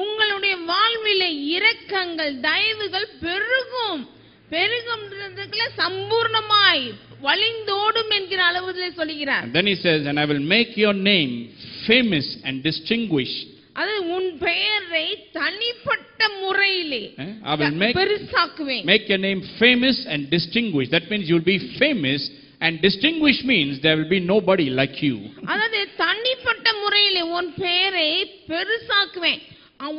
உங்களுடைய வாழ்விலே இரக்கங்கள், தயவுகள் பெருகும். பெருகும்ன்றதுக்குள்ள சம்பூர்ணமாய் வழிந்தோடும் என்கிற அளவுல சொல்கிறார். Then he says, and I will make your name famous and distinguished. அது உன் பெயரை தனிப்பட்ட முறையிலே I will பெருசாக்குவேன். Make your name famous and distinguished. That means you will be famous, and distinguished means there will be nobody like you. அதாவது தனிப்பட்ட முறையிலே உன் பெயரை பெருசாக்குவேன்.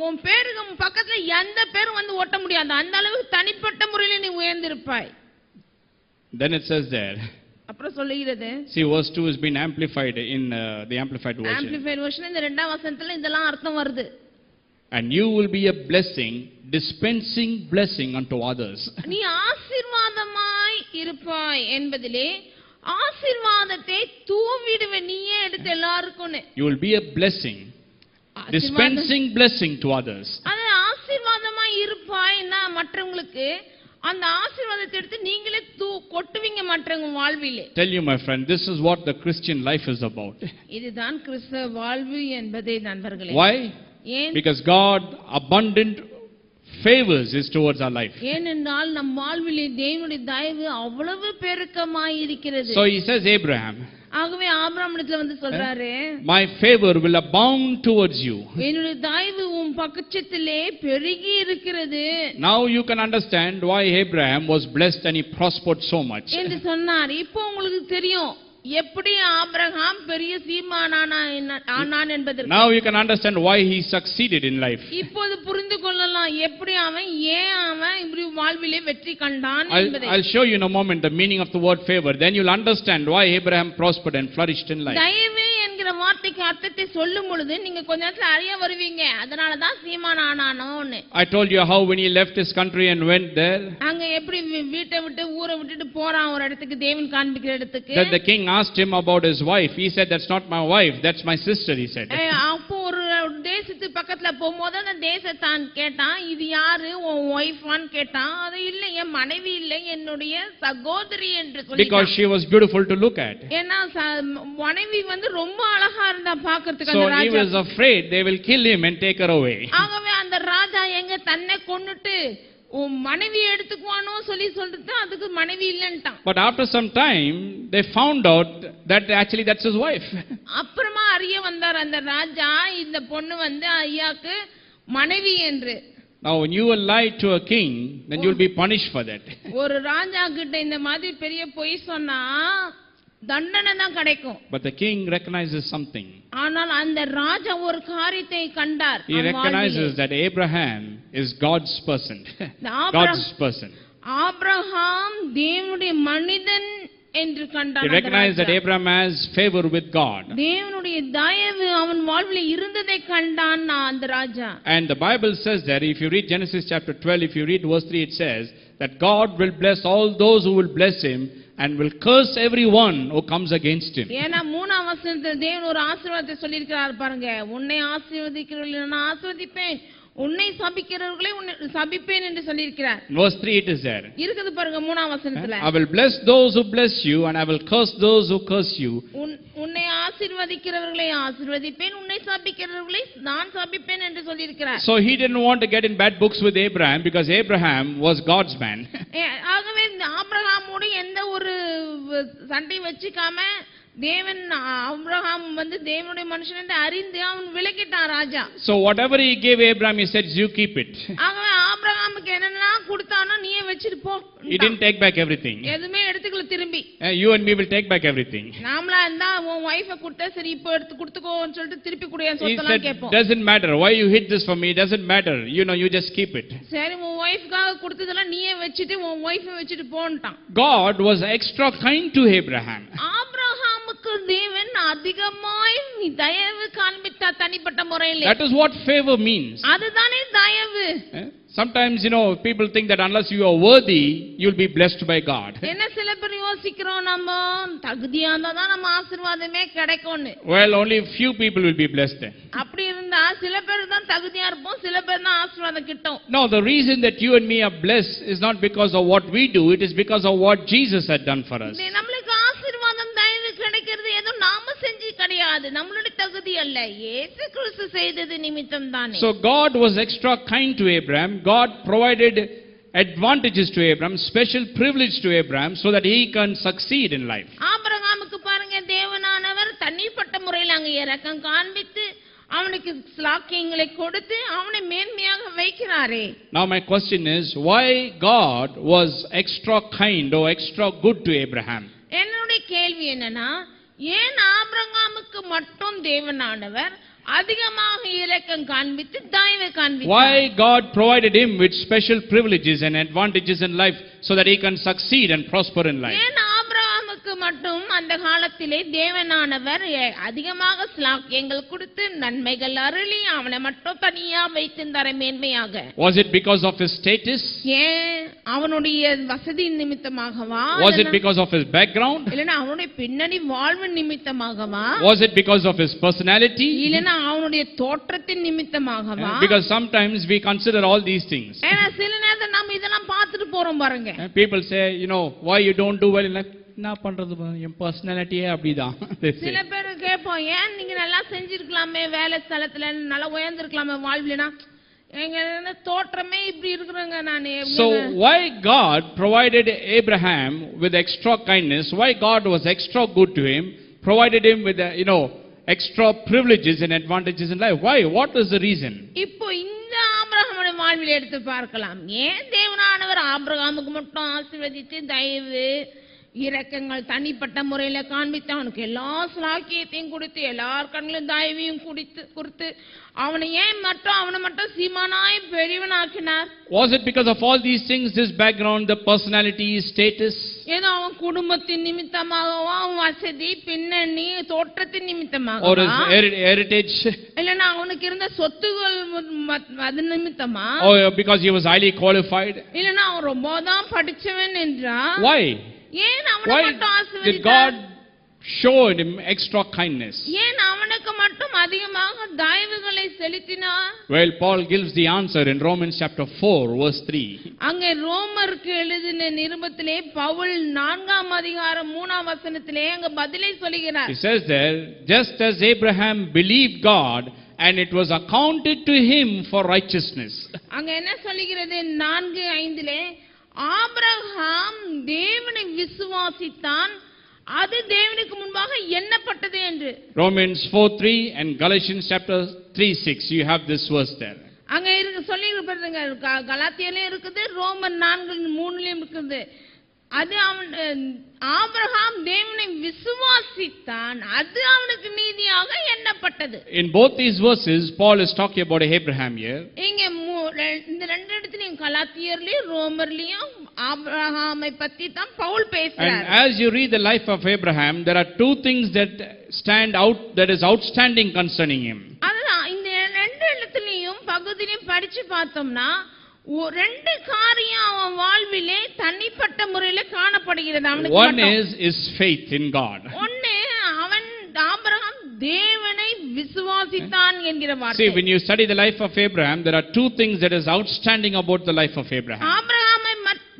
உன் பேருக்கு பக்கத்துல எந்த பேரும் வந்து ஓட்ட முடியாது, அந்த அளவுக்கு தனிப்பட்ட முறையிலே நீ உயர்ந்திருப்பாய். Then it says there. அப்புறம் சொல்லுகிறது. See, verse 2 has been amplified in the Amplified version. Amplified version இந்த இரண்டாம் வசனத்துல இதெல்லாம் அர்த்தம் வருது. And you will be a blessing, dispensing blessing unto others. நீ ஆசீர்வாதமாய் இருப்பாய் என்பதிலே ஆசீர்வாதத்தை தூவிடுவே நீயே எடுத்து எல்லாருக்கும். You will be a blessing, dispensing blessing to others. அது ஆசீர்வாதமாய் இருப்பாய்னா மற்றவங்களுக்கு அந்த ஆசீர்வாதத்தை எடுத்து நீங்களே கொட்டுவீங்க மற்றவங்க வாழ்விலே. Tell you, my friend, this is what the Christian life is about. இதுதான் கிறிஸ்தவ வாழ்வு என்பதே நண்பர்களே. Why? ஏன்? Because God abundant favors is towards our life. ஏனென்றால் நம் வாழ்விலே தேவனுடைய தயவு அவ்வளவு பெருக்கமாய் இருக்கிறது. So he says, Abraham, ஆகவே ஆபிரகாமிடத்துல வந்து சொல்றாரு, my favor will abound towards you. என்னுடைய தயவு உன் பக்கத்திலே பெருகி இருக்கிறது. Now you can understand why Abraham was blessed and he prospered so much. என்று சொன்னார். இப்போ உங்களுக்கு தெரியும் எப்படி ஆபிரகாம் பெரிய சீமானான் என்பதற்கு. Now you can understand why he succeeded in life. இப்போது புரிந்து கொள்ளலாம் எப்படி அவன் இப்படி வாழ்விலே வெற்றி கண்டான் என்பதை. I'll show you in a moment the meaning of the word favor. Then you'll understand why Abraham prospered and flourished in life. தயவு என்கிற வார்த்தைக்கு அர்த்தத்தை சொல்லும் பொழுது நீங்க கொஞ்ச நேரத்துல அறிய வருவீங்க. அதனால தான் சீமானானோன்னு. I told you how when he left his country and went there. அங்க எப்படி வீட்டை விட்டு ஊரை விட்டுட்டு போறான் ஒரு இடத்துக்கு, தேவன் காண்பிக்கிற இடத்துக்கு. That the king asked him about his wife. He said, that's not my wife, that's my sister, he said. அப்போ ஒரு தேசத்து பக்கத்துல போகும்போது அந்த தேசத்தான் கேட்டான், இது யாரு உன் வைஃபான்னு கேட்டான். அது இல்ல என் மனைவி இல்ல என்னுடைய சகோதரி என்று சொல்லி. Because she was beautiful to look at. ஏன்னா மனைவி வந்து ரொம்ப அழகா இருந்தா பாக்கிறதுக்கு. So அந்த ராஜா, he was afraid they will kill him and take her away. ஆகவே அந்த ராஜா எங்க தன்னை கொன்னுட்டு உன் மனைவி எடுத்துக்குவானோ சொல்லிட்டு அதுக்கு மனைவி இல்லன்ட்டான். But after some time they found out that actually that's his wife. அப்புறமா அறிய வந்தார் அந்த ராஜா, இந்த பொண்ணு வந்து ஐயாக்கு மனைவி என்று. Now when you will lie to a king, then you will be punished for that. ஒரு ராஜா கிட்ட இந்த மாதிரி பெரிய பொய் சொன்னா தண்டனை தான் கிடைக்கும். But the king recognizes something. ஆனால் அந்த ராஜா ஒரு காரியத்தை கண்டார். He recognizes that Abraham is God's person. God's person. Abraham தேவனுடைய மனிதன் என்று He கண்டான். recognized that Abraham has favor with God. தேவனுடைய தயவு அவன் வாழ்வில் இருந்ததை கண்டான் அந்த ராஜா. And the Bible says that if you read Genesis chapter 12, if you read verse 3, it says that God will bless all those who will bless him and will curse everyone who comes against him. ஏனா மூணாம் வசனத்தில் தேவன் ஒரு ஆசீர்வாதத்தை சொல்லி இருக்கிறார் பாருங்க. உன்னை ஆசீர்வதிக்கிறவர்களை நான் ஆசீர்வதிப்பேன், உன்னை சபிக்கிறவர்களை சபிப்பேன் என்று சொல்லி இருக்கிறார். Verse 3 it is there. இருக்குது பாருங்க மூணாம் வசனத்துல. I will bless those who bless you and I will curse those who curse you. உன்னை ஆசீர்வதிக்கிறவர்களை ஆசீர்வதிப்பேன், உன்னை சபிக்கிறவர்களை நான் சபிப்பேன் என்று சொல்லி இருக்கிறார். So he didn't want to get in bad books with Abraham because Abraham was God's man. ஆகவே ஆபிரகாமோடு எந்த ஒரு சண்டை வச்சுக்காம தேவன் ஆபிரகாம் தேவனுடைய மனுஷன் என்று அறிந்து அவன் விலக்கிட்டான் ராஜா. So whatever he gave Abraham, he said, you keep it. ஆகவே ஆபிரகாமுக்கு என்னெல்லாம் கொடுத்தானோ நீயே வச்சிட்டு போ. He didn't take back everything. எதுமே எடுத்துக்கல திரும்பி. You and me will take back everything. நாமளா இருந்தா உன் வைஃபை கொடுத்தா சரி இப்போ எடுத்து கொடுத்துக்கோன்னு சொல்லிட்டு திருப்பி குடியா சொத்தலாம் கேட்போம். Doesn't matter why you hid this from me, doesn't matter, you just keep it. சரி உன் வைஃப்காக கொடுத்ததெல்லாம் நீயே வச்சிட்டு உன் வைஃபை வச்சிட்டு போன்ட்டான். God was extra kind to Abraham. ஆபிரகாமுக்கு தேவன் அதிகமாய் தயவு காண்பித்தார் தனிப்பட்ட முறையில். That is what favor means. அதுதானே தயவு. Sometimes people think that unless you are worthy you'll be blessed by God. என்ன சில பேர் யோசிக்கிறோம் நம்ம தகுதியா இருந்தா தான் நம்ம ஆசீர்வாதமே கிடைக்கும்னு. Well, only few people will be blessed then. அப்படி இருந்தா சில பேர் தான் தகுதியா இருப்போம், சில பேர் தான் ஆசீர்வாதம் கிட்டும். No, the reason that you and me are blessed is not because of what we do, it is because of what Jesus had done for us. நமக்கு ஆசீர்வாதம் தயவு கிடைக்கிறது ஏதோ நாம செஞ்சு கிடையாது, நம்மளுடைய தகுதி அல்ல, இயேசு கிறிஸ்து செய்தது நிமித்தம் தானே. So God was extra kind to Abraham. God provided advantages to Abraham, special privilege to Abraham so that he can succeed in life. ஆபிரகாமுக்கு பாருங்க தேவனானவர் தனிப்பட்ட முறையில் அங்க இரக்கம் காண்பித்து அவனுக்கு ஸ்லாக்கியங்களை கொடுத்து அவனை மேன்மையாக வைக்கிறாரே. Now my question is, why God was extra kind or extra good to Abraham? என்னுடைய கேள்வி என்னன்னா, ஏன் ஆபிரகாமுக்கு மட்டும் தேவனானவர் அதிகமாக இரக்கம் காண்பித்து தயவு காண்பித்தார்? Why God provided him with special privileges and advantages in life so that he can succeed and prosper in life? ஏன் ஆபிரகாமுக்கு மட்டும் அந்த காலத்திலே தேவனானவர் அதிகமாக ஸ்லாக்கியங்கள் கொடுத்து நன்மைகள் அருளி அவனை மட்டும் தனியா வைத்திருந்தார் மேன்மையாக? Was it because of his status? ஏன் அவனுடைய வசதி நிமித்தமாகவா? Was it because of his background? இல்லனா அவனுடைய பின்னணி வாழ்வு நிமித்தமாகவா? Was it because of his personality? இல்லனா அவனுடைய தோற்றத்தின் நிமித்தமாகவா? Because sometimes we consider all these things. ஏன்னா சில நேரத்துல நாம இதெல்லாம் பார்த்துட்டு போறோம் பாருங்க. People say, why you don't do well in life? நான் பண்றது என் பர்சனாலிட்டியே அப்படிதான். சில பேர் கேட்போம், ஏன் நீங்க நல்லா செஞ்சிருக்கலாமே வேலை ஸ்தலத்துல, நல்லா உயர்ந்திருக்கலாமே வாழ்விலனா, எங்க தோற்றமே இப்படி இருக்குறங்க நானே. So why God provided Abraham with extra kindness? Why God was extra good to him? Provided him with extra privileges and advantages in life. Why? What is the reason? இப்போ இந்த ஆபிரகாமுடைய வாழ்வில் எடுத்து பார்க்கலாம். ஏன் தேவனானவர் ஆபிரகாமுக்கு மட்டும் ஆசீர்வதித்து தயவு இரக்கங்கள் தனிப்பட்ட முறையில காண்பித்து அவனுக்கு எல்லா ஸ்லாக்கியத்தையும் கொடுத்து எல்லார் கண்களும் தயவையும் கொடுத்து அவனை மட்டும் சீமானாய் பெரியவனாக்கினார்? Was it because of all these things, this background, the personality, status? ஏதோ அவன் குடும்பத்தின் நிமித்தமாகவோ அவன் வசதி பின்னணி தோற்றத்தின் நிமித்தமாக, or his heritage, இல்லனா அவனுக்கு இருந்த சொத்துகள் அது நிமித்தமா, or because he was highly qualified? இல்லனா அவன் ரொம்ப தான் படிச்சவன் என்றா? Why? ஏன் அவனை மட்டும் did God showed him extra kindness? ஏன் அவனுக்கு மட்டும் அதிகமாக தயவுகளை செலுத்தினார்? Well, Paul gives the answer in Romans chapter 4 verse 3. அங்கே ரோமருக்கு எழுதின நிருபத்திலே பவுல் 4ஆம் அதிகாரம் 3ஆம் வசனத்திலே அங்க பதிலை சொல்கிறார். He says there, just as Abraham believed God and it was accounted to him for righteousness. அங்க என்ன சொல்கிறது? 4:5 ஆபிரகாம் தேவனை விசுவாசித்தான், அது தேவனுக்கு முன்பாக எண்ணப்பட்டது என்று. Romans 4:3 and Galatians chapter 3:6, you have this verse there. அங்க சொல்லி இருப்பதுங்க, கலாத்தியலயும் இருக்குது, ரோமர் 4:3லயும் இருக்குது. அது ஆபிரகாம் தேவனை விசுவாசித்தான், அது அவனுக்கு நீதியாக எண்ணப்பட்டது. In both these verses Paul is talking about Abraham here. இங்க இந்த ரெண்டு இடத்துலயும் கலாத்தியர்லயும் ரோமர்லயும் ஆபிரகாமை பத்தி தான் பவுல் And பேசுறார். as you read the life of Abraham, there are two things that stand out, that is outstanding concerning him. அதுதான் இந்த ரெண்டு இடத்துலயும் பகுதியிலையும் படிச்சு பார்த்தோம்னா ரெண்டு காரியம் அவன் வாழ்விலே தனிப்பட்ட முறையில காணப்படுகிறது. அவனுக்கு One is faith in God. ஒண்ணு அவன் ஆபிரகாம் தேவனை விசுவாசித்தான் என்கிற வார்த்தை. See, when you study the life of Abraham, there are two things that is outstanding about the life of Abraham. ஆபிரகாமை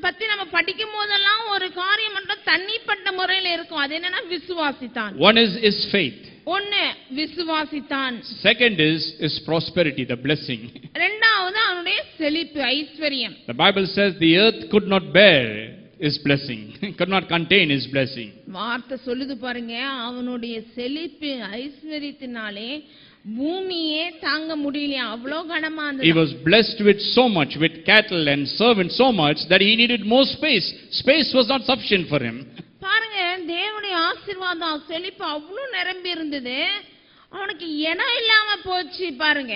பத்தி நம்ம படிக்கும் போதெல்லாம் ஒரு காரியம் மட்டும் தனிப்பட்ட முறையில இருக்கும். அது என்னன்னா விசுவாசித்தான். One is faith. ஒண்ணு விசுவாசித்தான். Second is prosperity, the blessing. இரண்டாவது அவனுடைய செழிப்பு, ஐஸ்வரியம். The Bible says the earth could not bear his blessing, could not contain his blessing. வார்த்தை சொல்லுது பாருங்க, அவனுடைய செழிப்பு ஐஸ்வரியத்தினாலே பூமியே தாங்க முடியல, அவ்வளோ கனமா He இருந்தது. was blessed with so much, with cattle and servants so much that he needed more space. Space was not sufficient for him. பாருங்க, தேவனுடைய ஆசீர்வாதம் செழிப்பு அவ்வளோ நிரம்பி இருந்தது, அவனுக்கு இடம் இல்லாம போச்சு பாருங்க.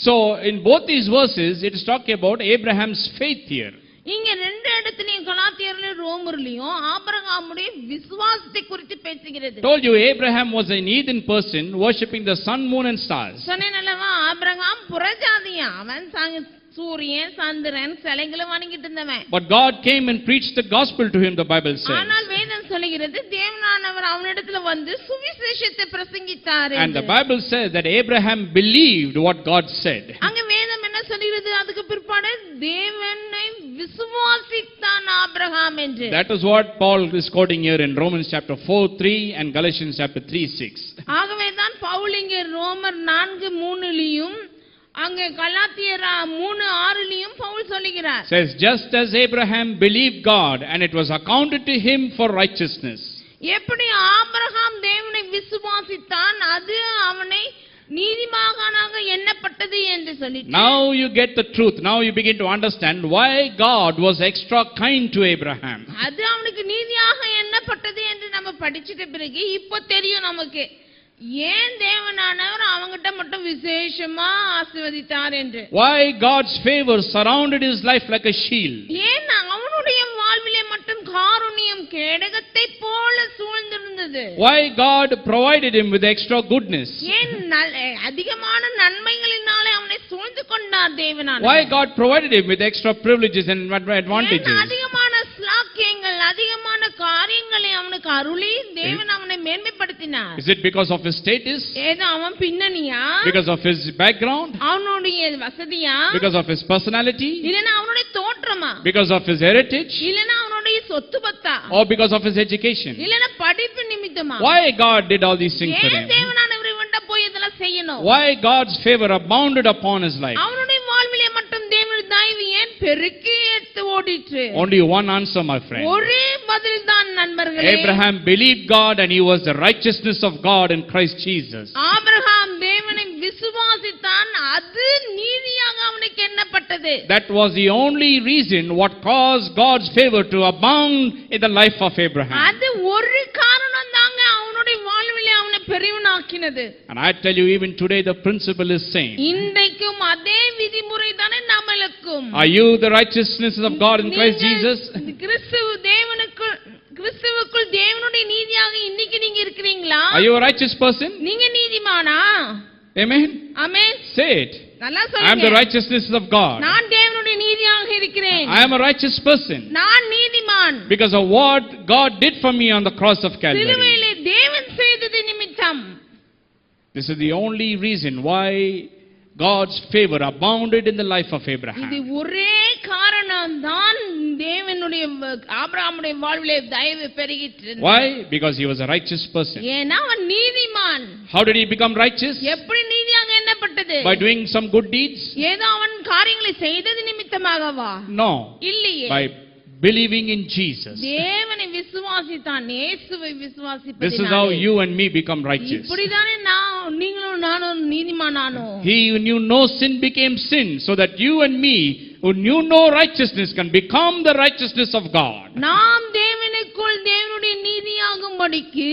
So in both these verses it is talking about Abraham's faith here. இங்க ரெண்டு இடத்துலயும் கலாத்தியர்லயும் ரோமர்லயும் ஆபிரகாமுடைய விசுவாசத்தை குறித்து பேசுகிறது. Told you Abraham was an heathen person worshipping the sun, moon and stars. சொன்னேன் அல்லவா, ஆபிரகாம் புறஜாதியா, அவன் சூரியன் சந்திரன் சிலைகளை வணங்கிட்டு இருந்தவன். But God came and preached the gospel to him, the Bible says. ஆனால் வேதம் சொல்கிறது தேவனானவர் அவனிடத்துல வந்து சுவிசேஷத்தை பிரசங்கித்தார். And the Bible says that Abraham believed what God said. அங்க வேதம் என்ன சொல்கிறது, அதுக்கு பிற்பாடு தேவனை விசுவாசித்தான் ஆபிரகாம் என்று. That is what Paul is quoting here in Romans chapter 4:3 and Galatians chapter 3:6. ஆகவே தான் பவுல் இங்கே ரோமர் 4:3லியும் அங்க கலாத்தியர் 3:6லியும் பவுல் சொல்லுகிறார். Says just as Abraham believed God and it was accounted to him for righteousness. எப்படி ஆபிரகாம் தேவனை விசுவாசித்தான், அது அவனை நீதிமானாக எண்ணப்பட்டது என்று சொல்லிட்டு. Now you get the truth. Now you begin to understand why God was extra kind to Abraham. அது அவனுக்கு நீதியாக எண்ணப்பட்டது என்று நம்ம படிச்சிட்ட பிறகு இப்போ தெரியும் நமக்கு ஏன் தேவனானவர் அவங்கிட்ட மட்டும் விசேஷமா ஆசீர்வதித்தார் என்று. Why God's favor surrounded his life like a shield. ஏன் அவனுடைய வாழ்விலே மட்டும் காருண்யம் கேடகத்தை போல சூழ்ந்திருந்தது. Why God provided him with extra goodness. ஏன் அதிகமான நன்மைகளினாலே அவனை சூழ்ந்து கொண்டார் தேவனானவர். Why God provided him with extra privileges and advantages. அதிகமான ஸ்லாக்கியங்கள், அதிகமான காரியங்களை அவனுக்கு அருளி தேவன் அவனை மேன்மைப்படுத்தினார். Is it because of his status? ஏதோ அவன் பின்னணியா? Because of his background? அவனுடைய வசதியா? Because of his personality? இல்லனா அவனுடைய தோற்றமா? Because of his heritage? இல்லனா அவனுடைய சொத்து பத்தா? Or because of his education? இல்லனா படிப்பு நிமித்தமா? Why God did all these things for him? ஏன் தேவனானவர் இவன்ட்ட போய் இதெல்லாம் செய்யணும்? Why God's favor abounded upon his life? அவனுடைய வாழ்விலே மட்டும் தேவனுடைய தயவு ஏன் பெருக்கி ஓடிற்று? Only one answer, my friend. ஒரே பதில் தான் நண்பர்களே. Abraham believed God and he was the righteousness of God in Christ Jesus. Abraham தேவனை விசுவாசித்தான், அது நீதியாக அவனுக்கு எண்ணப்பட்டது. That was the only reason what caused God's favor to abound in the life of Abraham. அது ஒரு காரணம் தாங்க அவனுடைய வாழ்விலே அவனை பெரியவனாக்கினது. And I tell you, even today the principle is same. இன்றைக்கும் அதே விதிமுறை தானே நமக்கும். Are you the righteousness of God in Christ Jesus? கிறிஸ்துவுக்குள் தேவனுடைய நீதியாக இன்னைக்கு நீங்க இருக்கிறீங்களா? Are you a righteous person? நீங்க நீதிமானா? Amen. ஆமென். Say it. நல்லா I am சொல்லுங்க. the righteousness of God. நான் தேவனுடைய நீதியாக இருக்கிறேன். I am a righteous person நான் நீதிமான். because of what God did for me on the cross of Calvary. சிலுவையிலே தேவன் செய்தது நிமித்தம். This is the only reason why God's favor abounded in the life of Abraham. இது ஒரே காரணம் தான் தேவனுடைய ஆபிரகாமுடைய வாழ்விலே தயவு பெருகிற்று. Why? Because he was a righteous person. ஏன்னா அவன் நீதிமான். How did he become righteous? எப்படி நீதியாக எண்ணப்பட்டது? By doing some good deeds? ஏதோ அவன் காரியங்களை செய்தது நிமித்தமாகவா? No. இல்லையே. By believing in Jesus. தேவனை விசுவாசித்தான், இயேசுவை விசுவாசிப்பதினாலே. This is how you and me become righteous. இப்படிதானே நீங்களும் நானும் நீதிமானானோம். He who knew no sin became sin, so that you and me who knew no righteousness can become the righteousness of God. நாம் தேவனுக்குள் தேவனுடைய நீதியாகும்படிக்கு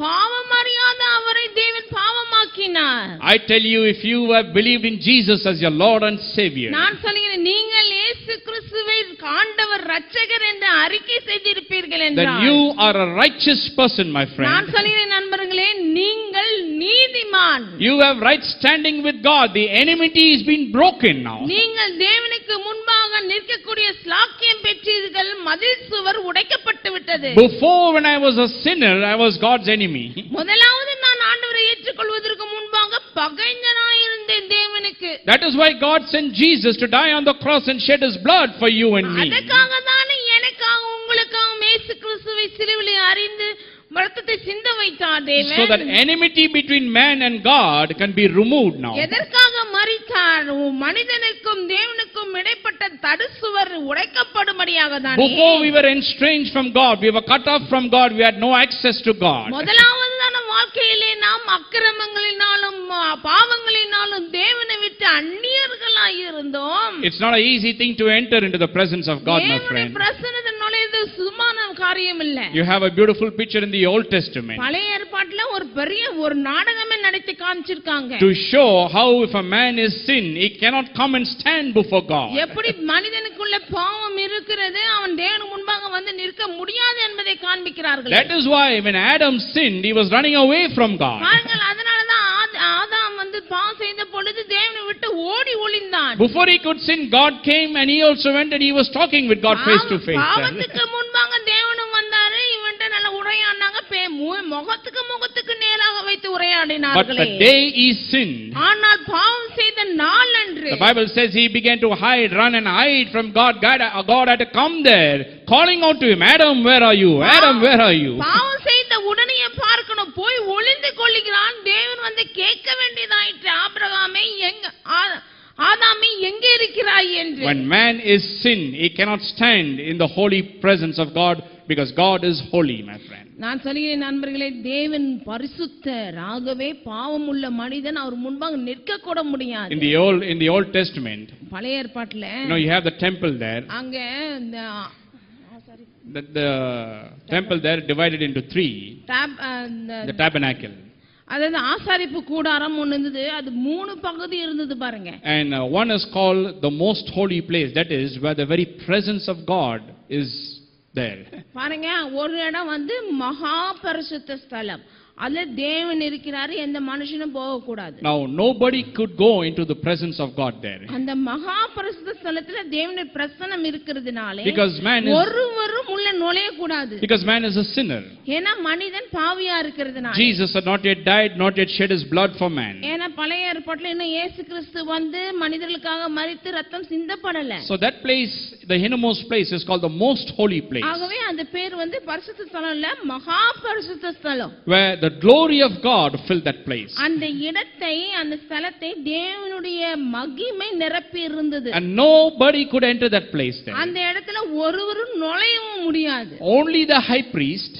பாவம் அறியாத அவரை தேவன் பாவமாக்கினார். I tell you, if you have believed in Jesus as your Lord and Savior, நான் சொல்கிறேன், நீங்கள் இயேசு இயேசு கிறிஸ்துவை ஆண்டவர் இரட்சகர் என்று அறிக்கை செய்திருப்பீர்கள் then என்றால் you are a righteous person, my நான் friend. சொல்கிறேன் நண்பர்களே, நீங்கள் நீதிமான். You have right standing with God. The enmity is being broken now. நீங்கள் தேவனுக்கு முன்பாக நிற்கக்கூடிய ஸ்லாக்கியம் பெற்றீர்கள். மதில் சுவர் உடைக்கப்பட்டு விட்டது. Before, when I was a sinner, I was God's enemy. முதலாவது நான் ஆண்டவரை ஏற்றுக்கொள்வதற்கு முன்பாக பகைஞனாய் இருந்தேன் தேவனுக்கு. That is why God sent Jesus to die on the cross and shed his blood for you and me. அதற்காக தானே எனக்காக உங்களுக்காக இயேசு கிறிஸ்துவை சிலுவையிலே அறைந்து இரத்தத்தை சிந்த வைத்தார் தேவன். So that enmity between man and God can be removed now. எதற்காக மரித்தார்? மனிதனுக்கும் தேவனுக்கும் இடைப்பட்ட தடுசுவர் உடைக்கப்படும்படியாக தானே. Before we were estranged from God, we were cut off from God, we had no access to God. முதலாவதான வாழ்க்கையிலே நாம் அக்கிரமங்களினாலும் பாவங்களினாலும் தேவனை விட்டு அந்நியர்களாய் இருந்தோம். It's not an easy thing to enter into the presence of God, my தேவனுடைய friend. பிரசன்னத்தில் நுழைவது சும்மான காரியம் இல்ல. You have a beautiful picture in the Old Testament பழைய ஏற்பாட்டுல ஒரு நாடகமே நடத்தி காமிச்சிருக்காங்க. to show how if a man is sin, he cannot come and stand before God. எப்படி மனிதனுக்குள்ள பாவம் இருக்கிறது, அவன் தேவனுக்கு முன்பாக வந்து நிற்க முடியாது என்பதை காண்பிக்கிறார்கள். That is why when Adam sinned, he was running away from God. பாருங்கள், அதனாலதான் ஆதாம் வந்து பாவம் செய்த பொழுது தேவனை விட்டு ஓடி ஒளிந்தான். Before he could sin, God came and he also went and he was talking with God face to face. பாவத்துக்கு முன்பாக தேவனும் வந்தாரு, இவன்ட்ட நல்ல உரையாடினாங்க, முகத்துக்கு நேராக வைத்து But உரையாடினார்களே. the day he sinned, ஆனால் பாவம் செய்த நாள் அன்று the Bible says he began to run and hide from God. God had to come there, calling out to him, Adam, where are you? Adam, where are you? பாவம் செய்த உடனே பார்க்கணும், போய் ஒளிந்து கொள்கிறான். தேவன் வந்து கேட்க வேண்டியதாயிற்று, ஆபிரகாமே ஆதாமே எங்கே இருக்கிறாய் என்று. When man is sinned, he cannot stand in the holy presence of God because God is holy, my friend. நான் சொல்கிறேன் நண்பர்களே, தேவன் பரிசுத்தர். ஆகவே பாவம் உள்ள மனிதன் அவர் முன்பாக நிற்க கூட முடியாது. In the Old Testament, பழைய ஏற்பாட்டுல you have the temple there. அங்க The temple there divided into three. The tabernacle. அதாவது ஆசாரிப்பு கூடாரம் ஒன்னு இருந்தது, அது 3 பகுதி இருந்தது பாருங்க. And one is called the most holy place, that is where the very presence of God is there. பாருங்க, ஒரு இடம் வந்து மகா பரிசுத்த ஸ்தலம், அதுல தேவன் இருக்கிறாரு, எந்த மனுஷனும் போக கூடாது. Now nobody could go into the presence of God there. அந்த மகா பரிசுத்த ஸ்தலத்துல தேவனுடைய பிரசன்னம் இருக்கிறதுனாலே Because man ஒருவரும் உள்ள நுழைய கூடாது. Because man is a sinner. ஏனா மனிதன் பாவியா இருக்கிறதுனால. Jesus had not yet died, not yet shed his blood for man. ஏனா பழைய ஏற்பாட்டுல இன்னும் இயேசு கிறிஸ்து வந்து மனிதர்களுக்காக மரித்து ரத்தம் சிந்தப்படல. So that place, the innermost place, is called the most holy place. ஆகவே அந்த பேர் வந்து பரிசுத்த ஸ்தலம் இல்ல, மகா பரிசுத்த ஸ்தலம். Where the glory of God filled that place. அந்த இடத்தை, அந்த ஸ்தலத்தை தேவனுடைய மகிமை நிரப்பி இருந்தது. And nobody could enter that place there. அந்த இடத்துல ஒருவரும் நுழையவும் முடியாது. Only the high priest,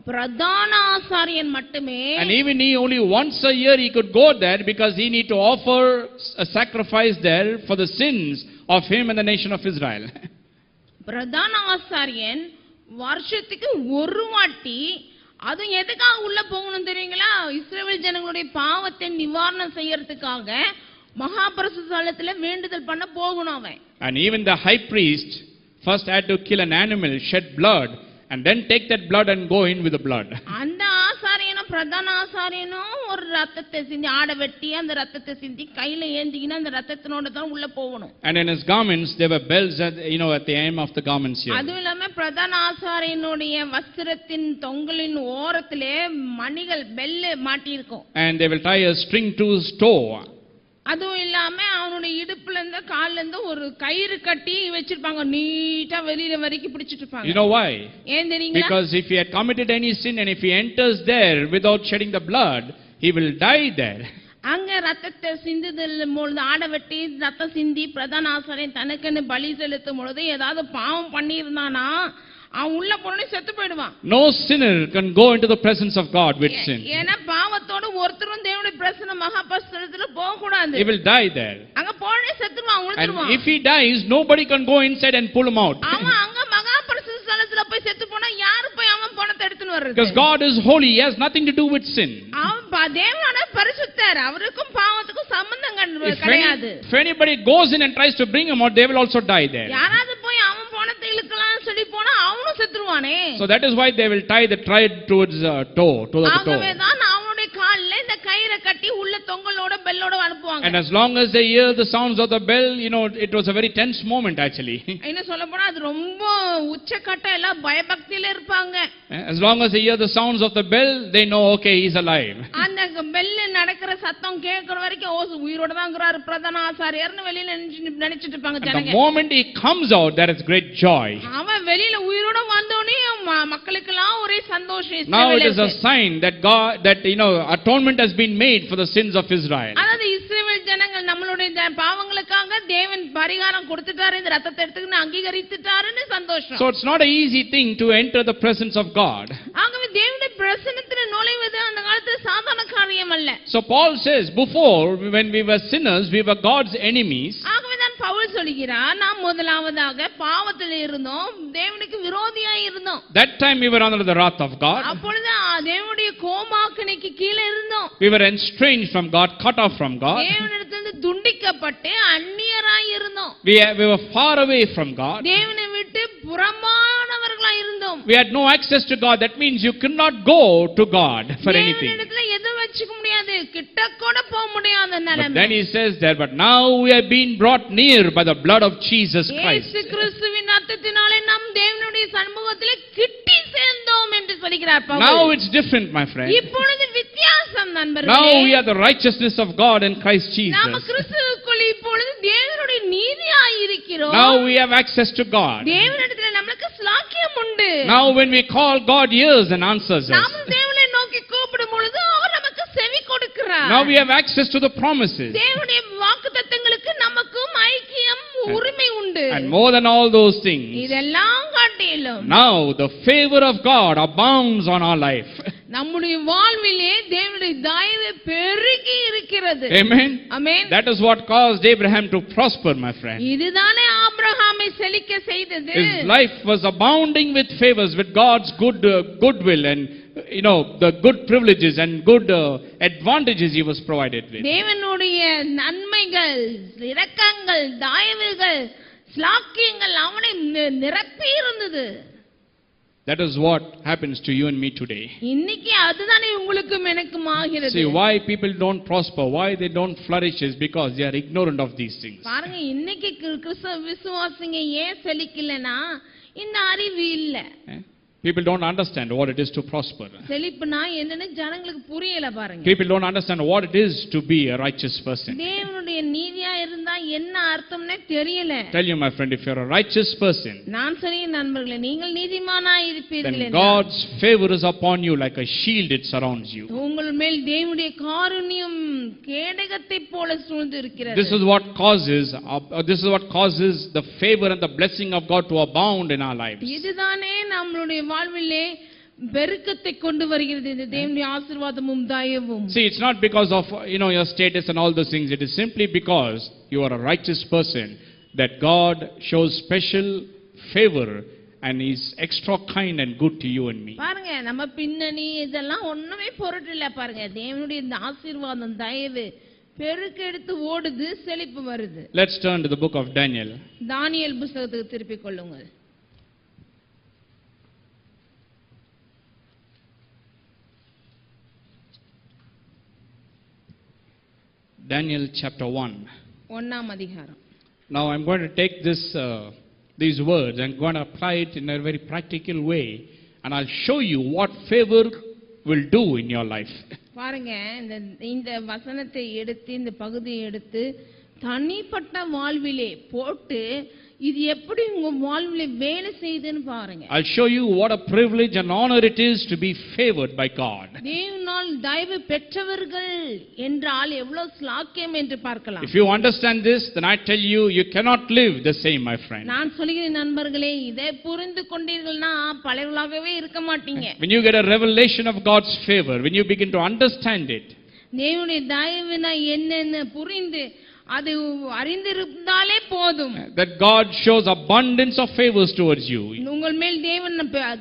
பிரதான ஆசாரியன் மட்டுமே. and even he only once a year he could go there because he need to offer a sacrifice there for the sins of him and the nation of Israel. பிரதான ஆசாரியன் வருஷத்துக்கு ஒரு வாட்டி, அது எதுக்காக உள்ள போகணும் தெரியுங்களா? இஸ்ரவேல் ஜனங்களுடைய பாவத்தை நிவாரணம் செய்யறதுக்காக மகா பரிசுத்த ஸ்தலத்துல வேண்டுதல் பண்ண போகணும் அவன். And even the high priest first had to kill an animal, shed blood, and then take that blood and go in with the blood. அந்த ஆசாரியனும் பிரதான ஆசாரியனும் ஒரு ரத்தத்தை சிந்தி, ஆட வெட்டி அந்த ரத்தத்தை சிந்தி கையில ஏந்திக்கினா அந்த ரத்தத்தினோட தான் உள்ள போகணும். And in his garments there were bells at the hem of the garments here. அதுவும் இல்லாம பிரதான ஆசாரியனுடைய வஸ்திரத்தின் தொங்கலின் ஓரத்திலே மணிகள் பெல் மாட்டி இருக்கும். And they will tie a string to his toe. அதுவும் இல்லாம அவனுடைய இடுப்புல இருந்து கால்ல இருந்து ஒரு கயிறு கட்டி வச்சிருப்பாங்க, நீட்டா வெளியில வரைக்கும் பிடிச்சிட்டு இருப்பாங்க. You know why? ஏன் தெரியுங்களா? Because if he had committed any sin and if he enters there without shedding the blood, he will die there. அங்க ரத்தத்தை சிந்துதல் பொழுது, ஆட வெட்டி ரத்தம் சிந்தி பிரதான ஆசாரியன் தனக்குன்னு பலி செலுத்தும் பொழுது ஏதாவது பாவம் பண்ணி இருந்தானா அவன் உள்ள போனே செத்து போயிடுவான். No sinner can go into the presence of God with sin. ஏனா பாவத்தோட ஒருத்தரும் தேவனுடைய பிரசன்ன மகா பரிசுத்தத்துல போக கூடாது. He will die there. அங்க போனே செத்துவான், உளுந்துருவான். And if he dies, nobody can go inside and pull him out. அவன் அங்க மகா பரிசுத்த ஸ்தலத்துல போய் செத்து போனா யாரு போய் அவன் பணத்தை எடுத்துன்னு வர்றது? Because God is holy, he has nothing to do with sin. அவன் தேவனான பரிசுத்தர், அவருக்கும் பாவத்துக்கும் சம்பந்தம் கிடையாது. If anybody goes in and tries to bring him out, they will also die there. யாராவது போய் அவன் பணத்தை இழுக்கலாம்னு சொல்லி போனா அவனும் செத்துருவானே. So that is why they will tie the thread towards toe, to the toe. ஆகவே தான் அவனுடைய கால்ல இந்த கயிறை கட்டி உள்ள தொங்கலோட பெல்லோட அனுப்புவாங்க. And as long as they hear the sounds of the bell, it was a very tense moment actually. என்ன சொல்ல போனா அது ரொம்ப உச்சக்கட்ட எல்லாம் பயபக்தியில இருப்பாங்க. As long as they hear the sounds of the bell, they know okay, he's alive. அந்த bell நடக்கிற சத்தம் கேக்குற வரைக்கும் ஓ உயிரோட தான் இருக்கறாரு பிரதான ஆசாரியர்னு வெளியில நினைச்சிட்டு இருப்பாங்க ஜனங்க. The moment he comes out, there is great joy. அவன் வெளியில உயிரோட வந்தோனே மக்களுக்கெல்லாம் ஒரே சந்தோஷம். Now it is a sign that God, that atonement has been made for the sins of Israel. அதாவது இஸ்ரவேல் ஜனங்கள் நம்மளுடைய பாவங்களுக்காக தேவன் பரிகாரம் கொடுத்துட்டாரு, இந்த ரத்தத்தை எடுத்துக்கிட்டு அங்கீகரித்துட்டாருன்னு சந்தோஷம். So it's not an easy thing to enter the presence of God. ஆகவே தேவனுடைய பிரசன்னத்தில் நுழைவது அந்த காலத்துல சாதாரண காரியம் அல்ல. So Paul says, before when we were sinners, we were God's enemies. ஆகவே தான் பவுல் சொல்கிறார், நாம் முதலாவதாக பாவத்தில் இருந்தோம், தேவனுக்கு விரோதியாய் இருந்தோம். That time we were under the wrath of God. அப்பொழுது தேவனுடைய கோபாக்கினைக்கு கீழே இருந்தோம். We were estranged from God, cut off from God. தேவனிடத்திலிருந்து துண்டிக்கப்பட்டு அந்நியராய் இருந்தோம். We were far away from God. தேவனை விட்டு புறம்பானவர்களாய் இருந்தோம். We had no access to God. That means you could not go to God for anything. தேவனிடத்துல எதுவும் வச்சுக்க முடியாது, கிட்ட கூட போக முடியாத நிலைமை. But then he says there, but now we have been brought near by the blood of Jesus Christ. இயேசு கிறிஸ்துவின் இரத்தத்தினாலே நாம் தேவனுடைய சமூகத்திலே கிட்டி சேர்ந்தோம் என்று சொல்கிறார் Pavul. Now it's different, my friend. இப்பொழுது வித்தியாசம் நண்பர்களே. Now we are the righteousness of God in Christ Jesus. நாம் கிறிஸ்துவுக்குள் இப்பொழுது தேவனுடைய நீதியாய் இருக்கிறோம். Now we have access to God. தேவனிடத்தில் நமக்கு ஸ்லாக்கியம் உண்டு. Now when we call, God hears and answers us. நாம் தேவனை நோக்கி கூப்பிடும் பொழுது அவர் நமக்கு செவி கொடுக்கிறார். Now we have access to the promises. தேவனுடைய வாக்குத்தத்தங்களுக்கு நமக்கும் ஐக்கியம் உரிமை உண்டு. And more than all those things, இதெல்லாம் காட்டிலும் now the favor of God abounds on our life. நம்முடைய வாழ்விலே தேவனுடைய தயவு பெருகி இருக்கிறது. Amen. Amen. That is what caused Abraham to prosper, my friend. இதுதானே ஆபிரகாமை செழிக்க செய்தது. His life was abounding with favors, with God's goodwill and the good privileges and good advantages he was provided with. தேவனுடைய நன்மைகள், இரக்கங்கள், தயவுகள், ஸ்லாக்கியங்கள் அவனை நிரப்பி இருந்தது. That is what happens to you and me today. இன்னைக்கு அதுதானே உங்களுக்கும் எனக்கும் ஆகிறது. See, why people don't prosper, why they don't flourish is because they are ignorant of these things. பாருங்க, இன்னைக்கு கிறிஸ்தவ விசுவாசிங்க ஏன் செழிக்கலனா இந்த அறிவு இல்ல. People don't understand what it is to prosper. செழிப்புனா என்னன்னு ஜனங்களுக்கு புரியல பாருங்க. People don't understand what it is to be a righteous person. தேவனுடைய நீதியா இருந்தா என்ன அர்த்தம்னே தெரியல. Tell you, my friend, if you're a righteous person, நான் சொல்றேன் நண்பர்களே, நீங்கள் நீதிமானாய் இருப்பீர்கள் then God's favor is upon you like a shield, it surrounds you. உங்கள் மேல் தேவனுடைய காருண்யம் கேடகத்தை போல சூழ்ந்து இருக்கிறது. This is what causes the favor and the blessing of God to abound in our lives. இதுதானே நம்மளுடைய வாழ்விலே பெருக்கத்தை கொண்டு வருகிறது, இந்த தேவனுடைய ஆசீர்வாதமும் தயவும். See, it's not because of your status and all those things. It is simply because you are a righteous person that God shows special favor and is extra kind and good to you and me. பாருங்க, நம்ம பின்னணி இதெல்லாம் ஒண்ணுமே பொருட்டு இல்ல. பாருங்க, தேவனுடைய இந்த ஆசீர்வாதம் தயவு பெருக்கெடுத்து ஓடுது, செழிப்பு வருது. Let's turn to the book of Daniel. தானியேல் புத்தகத்துக்கு திருப்பிக் கொள்ளுங்கள். Daniel chapter 1. ஒன்றாம் அதிகாரம். Now I'm going to take these words and going to apply it in a very practical way, and I'll show you what favor will do in your life. பாருங்க, இந்த வசனத்தை எடுத்து, இந்த பகுதியை எடுத்து தனிப்பட்ட வாழ்விலே போட்டு இது எப்படி உங்க வாழ்விலே வேலை செய்யுதுன்னு பாருங்க. I'll show you what a privilege and honor it is to be favored by God. தேவனால் தயவு பெற்றவர்கள் என்றால் எவ்வளவு ஸ்லாக்கியம் என்று பார்க்கலாம். If you understand this, then I tell you, you cannot live the same, my friend. நான் சொல்கிறேன் நண்பர்களே, இதை புரிந்து கொண்டீர்கள்னா பழையவர்களாகவே இருக்க மாட்டீங்க. When you get a revelation of God's favor, when you begin to understand it, தேவனுடைய தயவுனா என்னன்னு புரிந்து அது அறிந்திருந்தாலே போதும். That God shows abundance of favors towards you. உங்கள் மேல் தேவன்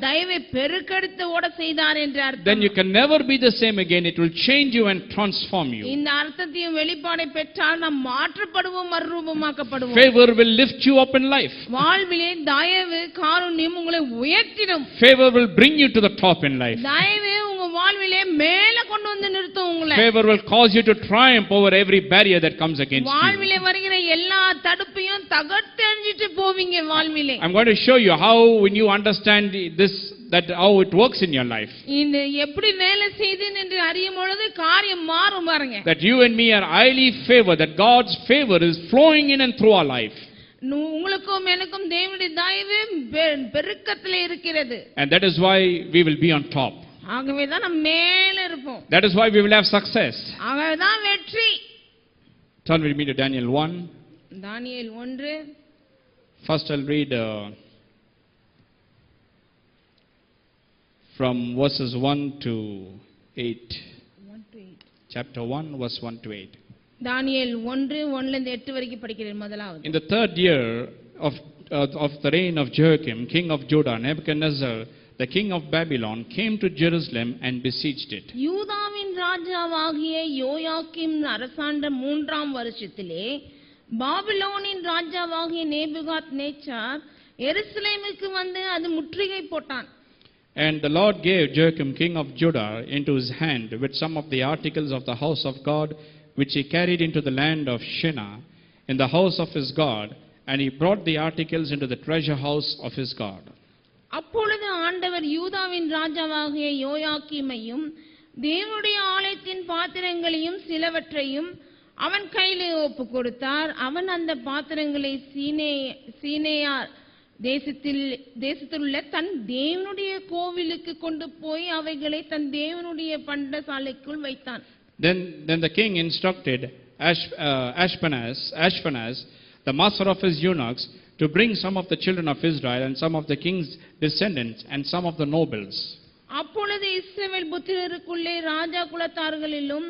தயவை பெருக்கெடுத்து ஓட செய்தார் என்று அர்த்தம். Then you can never be the same again. It will change you and transform you. இந்த அர்த்தத்தையும் வெளிப்பாடை பெற்றால் நாம் மாற்றப்படுவோம், மறுரூபமாக்கப்படுவோம். Favor will lift you up in life. வாழ்விலே தயவு காருண்யம் உங்களை உயர்த்திடும். Favor will bring you to the top in life. தயவு உங்க வாழ்விலே மேல கொண்டு வந்து நிறுத்தும் உங்களை. Favor will cause you to triumph over every barrier that comes against you. வாழ்விலே வருகிற எல்லா தடுப்பையும் தகர்த்தெறிஞ்சிட்டு போவீங்க வாழ்விலே. I'm going to show you how, when you understand this, that how it works in your life. இந்த எப்படி வேலை செய்துன்னு என்று அறியும் பொழுது காரியம் மாறும் பாருங்க. That you and me are highly favored, that God's favor is flowing in and through our life. உங்களுக்கும் எனக்கும் தேவனுடைய தயவு பெருக்கத்திலே இருக்கிறது. And that is why we will be on top. ஆகவே தான் நாம் மேல இருப்போம். That is why we will have success. ஆகவே தான் வெற்றி. Turn with me to Daniel 1. Daniel 1. First I'll read from verses 1 to 8. 1 to 8. Chapter 1 verse 1 to 8. தானியேல் 1 1ல இருந்து 8 வரைக்கும் படிக்கிறேன் முதலாவது. In the third year of the reign of Joachim, king of Judah, Nebuchadnezzar, the king of Babylon, came to Jerusalem and besieged it. யூதாவின் ராஜாவாகிய யோயாக்கீம் அரசாண்ட 3ஆம் வருஷத்திலே பாபிலோனின் ராஜாவாகிய நேபுகாத்நேச்சார் எருசலேமுக்கு வந்து அது முற்றுகை போட்டான். And the Lord gave Joachim, king of Judah, into his hand with some of the articles of the house of God, which he carried into the land of Shinar, in the house of his God, and he brought the articles into the treasure house of his God. அப்பொழுது ஆண்டவர் யூதாவின் ராஜாவாகிய யோயாக்கீமையும் தேவனுடைய ஆலயத்தின் பாத்திரங்களையும் சிலவற்றையும் அவன் கையிலே ஒப்பு கொடுத்தார். அவன் அந்த பாத்திரங்களை சீனேயார் தேசத்திலுள்ள தன் தேவனுடைய கோவிலுக்கு கொண்டு போய் அவைகளை தன் தேவனுடைய பண்டசாலைக்குள் வைத்தான். Then the king instructed Ashpenaz, the master of his eunuchs, to bring some of the children of Israel and some of the king's descendants and some of the nobles. அப்பொழுது இஸ்ரவேல் புத்திரருக்குள்ளே ராஜா குலத்தார்களிலும்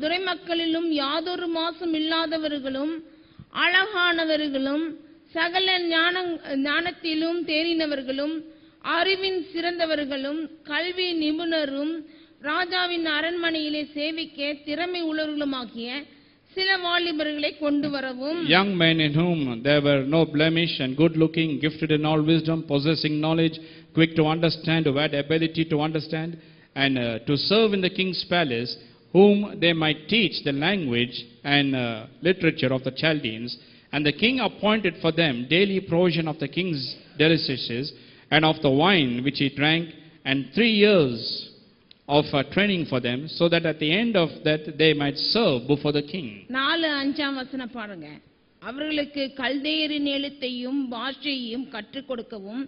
துரைமக்களிலும் யாதொரு மாசும் இல்லாதவர்களும் அழகானவர்களும் சகல ஞானத்திலும் தேறினவர்களும் அறிவின் சிறந்தவர்களும் கல்வி நிபுணரும் ராஜாவின் அரண்மனையிலே சேவிக்க திறமை உள்ளவர்களுமாகிய சில வாலிபர்களை கொண்டு வரவும். Young men in whom there were no blemish and good looking, gifted in all wisdom, possessing knowledge, quick to understand, who had ability to understand and to serve in the king's palace, whom they might teach the language and literature of the Chaldeans. And the king appointed for them daily provision of the king's delicacies and of the wine which he drank, and 3 years of training for them, so that at the end of that they might serve before the king. 4-5 வசனம் பாருங்க. அவர்களுக்கு கல்தேயரின் எழுத்தையும் பாஷையையும் கற்றுக் கொடுக்கவும்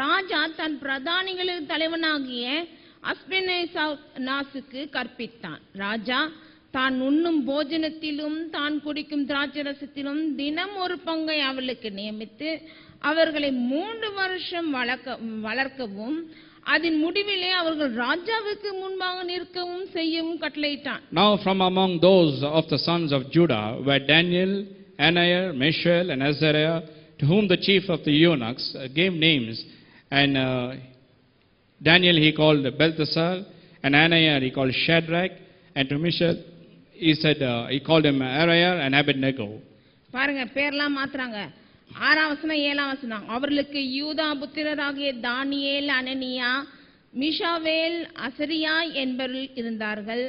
ராஜா தன் பிரதானிகளின் தலைவனாகிய அஸ்பெனாசுக்கு கற்பித்தான். ராஜா தான் உண்ணும் போஜனத்திலும் தான் குடிக்கும் திராட்சரசத்திலும் தினம் ஒரு பங்கை அவர்களுக்கு நியமித்து அவர்களை 3 வருஷம் வளர்க்கவும் அதன் முடிவிலே அவர்கள் ராஜாவுக்கு முன்பாக நிற்கவும் செய்யவும் கட்டளையிட்டான். Now from among those of the sons of Judah were Daniel, Hananiah, Mishael and Azariah, to whom the chief of the eunuchs gave names. And Daniel he called Belteshazzar, and Hananiah he called Shadrach, and to Mishael he said he called him Ariel and Abednego. பாருங்க பேர்லாம் மாத்துறாங்க. 6ஆம் வசனம் 7ஆம் வசனம். அவர்களுக்கு யூதா புத்திரராகிய தானியேல், அனனியா, மிஷாவேல், அசரியா என்பவர்கள் இருந்தார்கள்.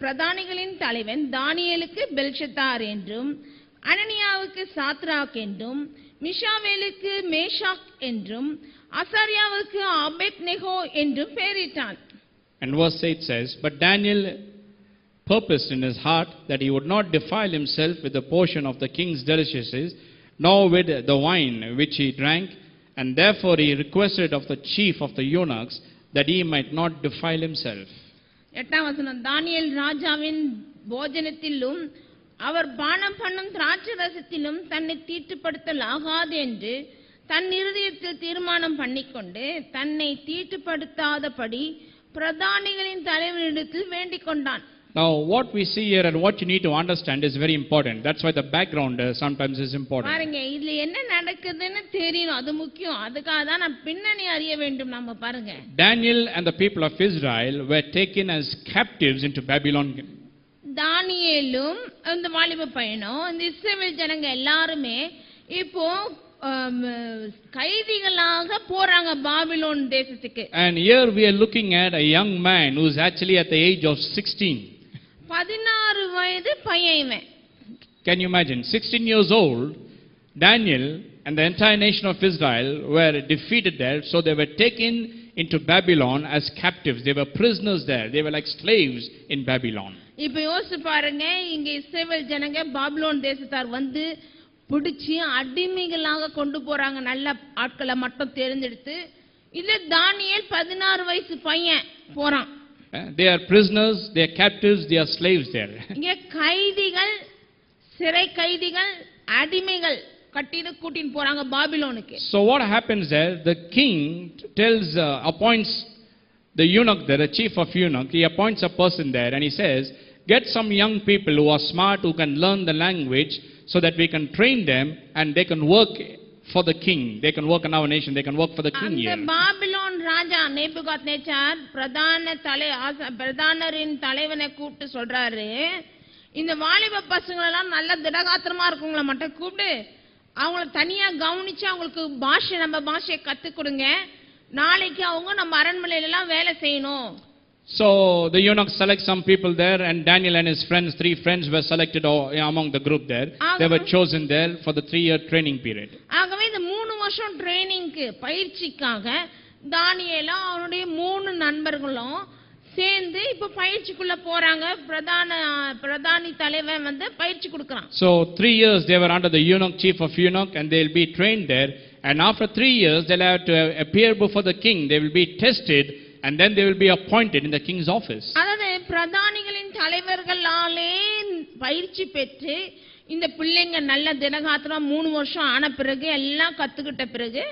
பிரதானிகளின் தலைவன் தானியேலுக்கு பெல்ஷத்தார் என்றும், அனனியாவுக்கு சாத்ராக் என்றும், மிஷாவேலுக்கு மேஷாக் என்றும், அசரியாவுக்கு அபேத்நேகோ என்றும் பெயரிட்டான். And verse 8 says, but Daniel purposed in his heart that he would not defile himself with the portion of the king's delicacies, nor with the wine which he drank, and therefore he requested of the chief of the eunuchs that he might not defile himself. 8ஆம் வசனம். தானியேல் ராஜாவின் போஜனத்திலும் அவர் பானம் பண்ணும் திராட்சரசத்திலும் தன்னை தீட்டுப்படுத்தல் ஆகாது என்று தன் இருதயத்தில் தீர்மானம் பண்ணிக்கொண்டு தன்னை தீட்டுப்படுத்தாதபடி பிரதானிகளின் தலைவனிடத்தில் வேண்டிக் கொண்டான். Now, what we see here and what you need to understand is very important. That's why the background sometimes is important. பாருங்க இதுல என்ன நடக்குதுன்னு தெரியணும், அது முக்கியம். அதுக்காக தான் நான் பின்னணி அறிய வேண்டும். நம்ம பாருங்க, Daniel and the people of Israel were taken as captives into Babylon. தானியேலும் அந்த வாலிப பையனும் இந்த இஸ்ரவேல் ஜனங்க எல்லாருமே இப்போ கைதிகளாக போறாங்க பாபிலோன் தேசத்துக்கு. And here we are looking at a young man who is actually at the age of 16. 16 வயது பையன் இவன். Can you imagine? 16 years old, Daniel and the entire nation of Israel were defeated there, so they were taken into Babylon as captives. They were prisoners there. They were like slaves in Babylon. இப்போ யோசிச்சு பாருங்க, இங்க இஸ்ரவேல் ஜனங்க Babylon தேசத்தார் வந்து பிடிச்சி அடிமைகளாக கொண்டு போறாங்க, நல்ல ஆட்களை மட்டும் தேர்ந்தெடுத்து. இல்ல தானியேல் 16 வயசு பையன் போறான். They are prisoners, they are captives, they are slaves there. இங்க கைதிகள், சிறை கைதிகள், அடிமைகள் கட்டிட்டு கூட்டிட்டு போறாங்க பாபிலோனுக்கு. So what happens there? The king appoints the eunuch there, the chief of eunuch. He appoints a person there and he says, get some young people who are smart, who can learn the language, so that we can train them and they can work for the king. They can work in our nation. They can work for the king here. அந்த Babylon ராஜா Nebuchadnezzar பிரதானரின் தலைவனை கூப்பிட்டு சொல்றாரு, இந்த வாலிப பசங்க எல்லாம் நல்ல திடகாத்திரமா இருக்குங்களா மட்டும் கூப்பிட்டு அவங்கள தனியா கவனிச்சு அவங்களுக்கு நம்ம பாஷையை கத்து கொடுங்க. நாளைக்கு அவங்க நம்ம அரண்மனையில எல்லாம் வேலை செய்யணும். So the eunuch selects some people there, and Daniel and his friends, 3 friends were selected among the group there. They were chosen there for the 3-year training period. ஆகவே இந்த 3 வருஷம் ட்ரெய்னிங்க்கு பயிற்சிக்காக தானியேலும் அவருடைய 3 நண்பர்களும் சேர்ந்து இப்ப பயிற்சிக்குள்ள போறாங்க. பிரதானி தலைவன் வந்து பயிற்சி கொடுக்கறான். So 3 years they were under the eunuch, chief of eunuch, and they will be trained there, and after 3 years they'll have to appear before the king. They will be tested and then they will be appointed in the king's office. அதாவது பிரதானிகளின் தலைவர்களாலே பயிற்சி பெற்று இந்த பிள்ளைங்க நல்ல திடகாத்திரம் 3 வருஷம் ஆன பிறகு எல்லாம் கத்துக்கிட்ட பிறகு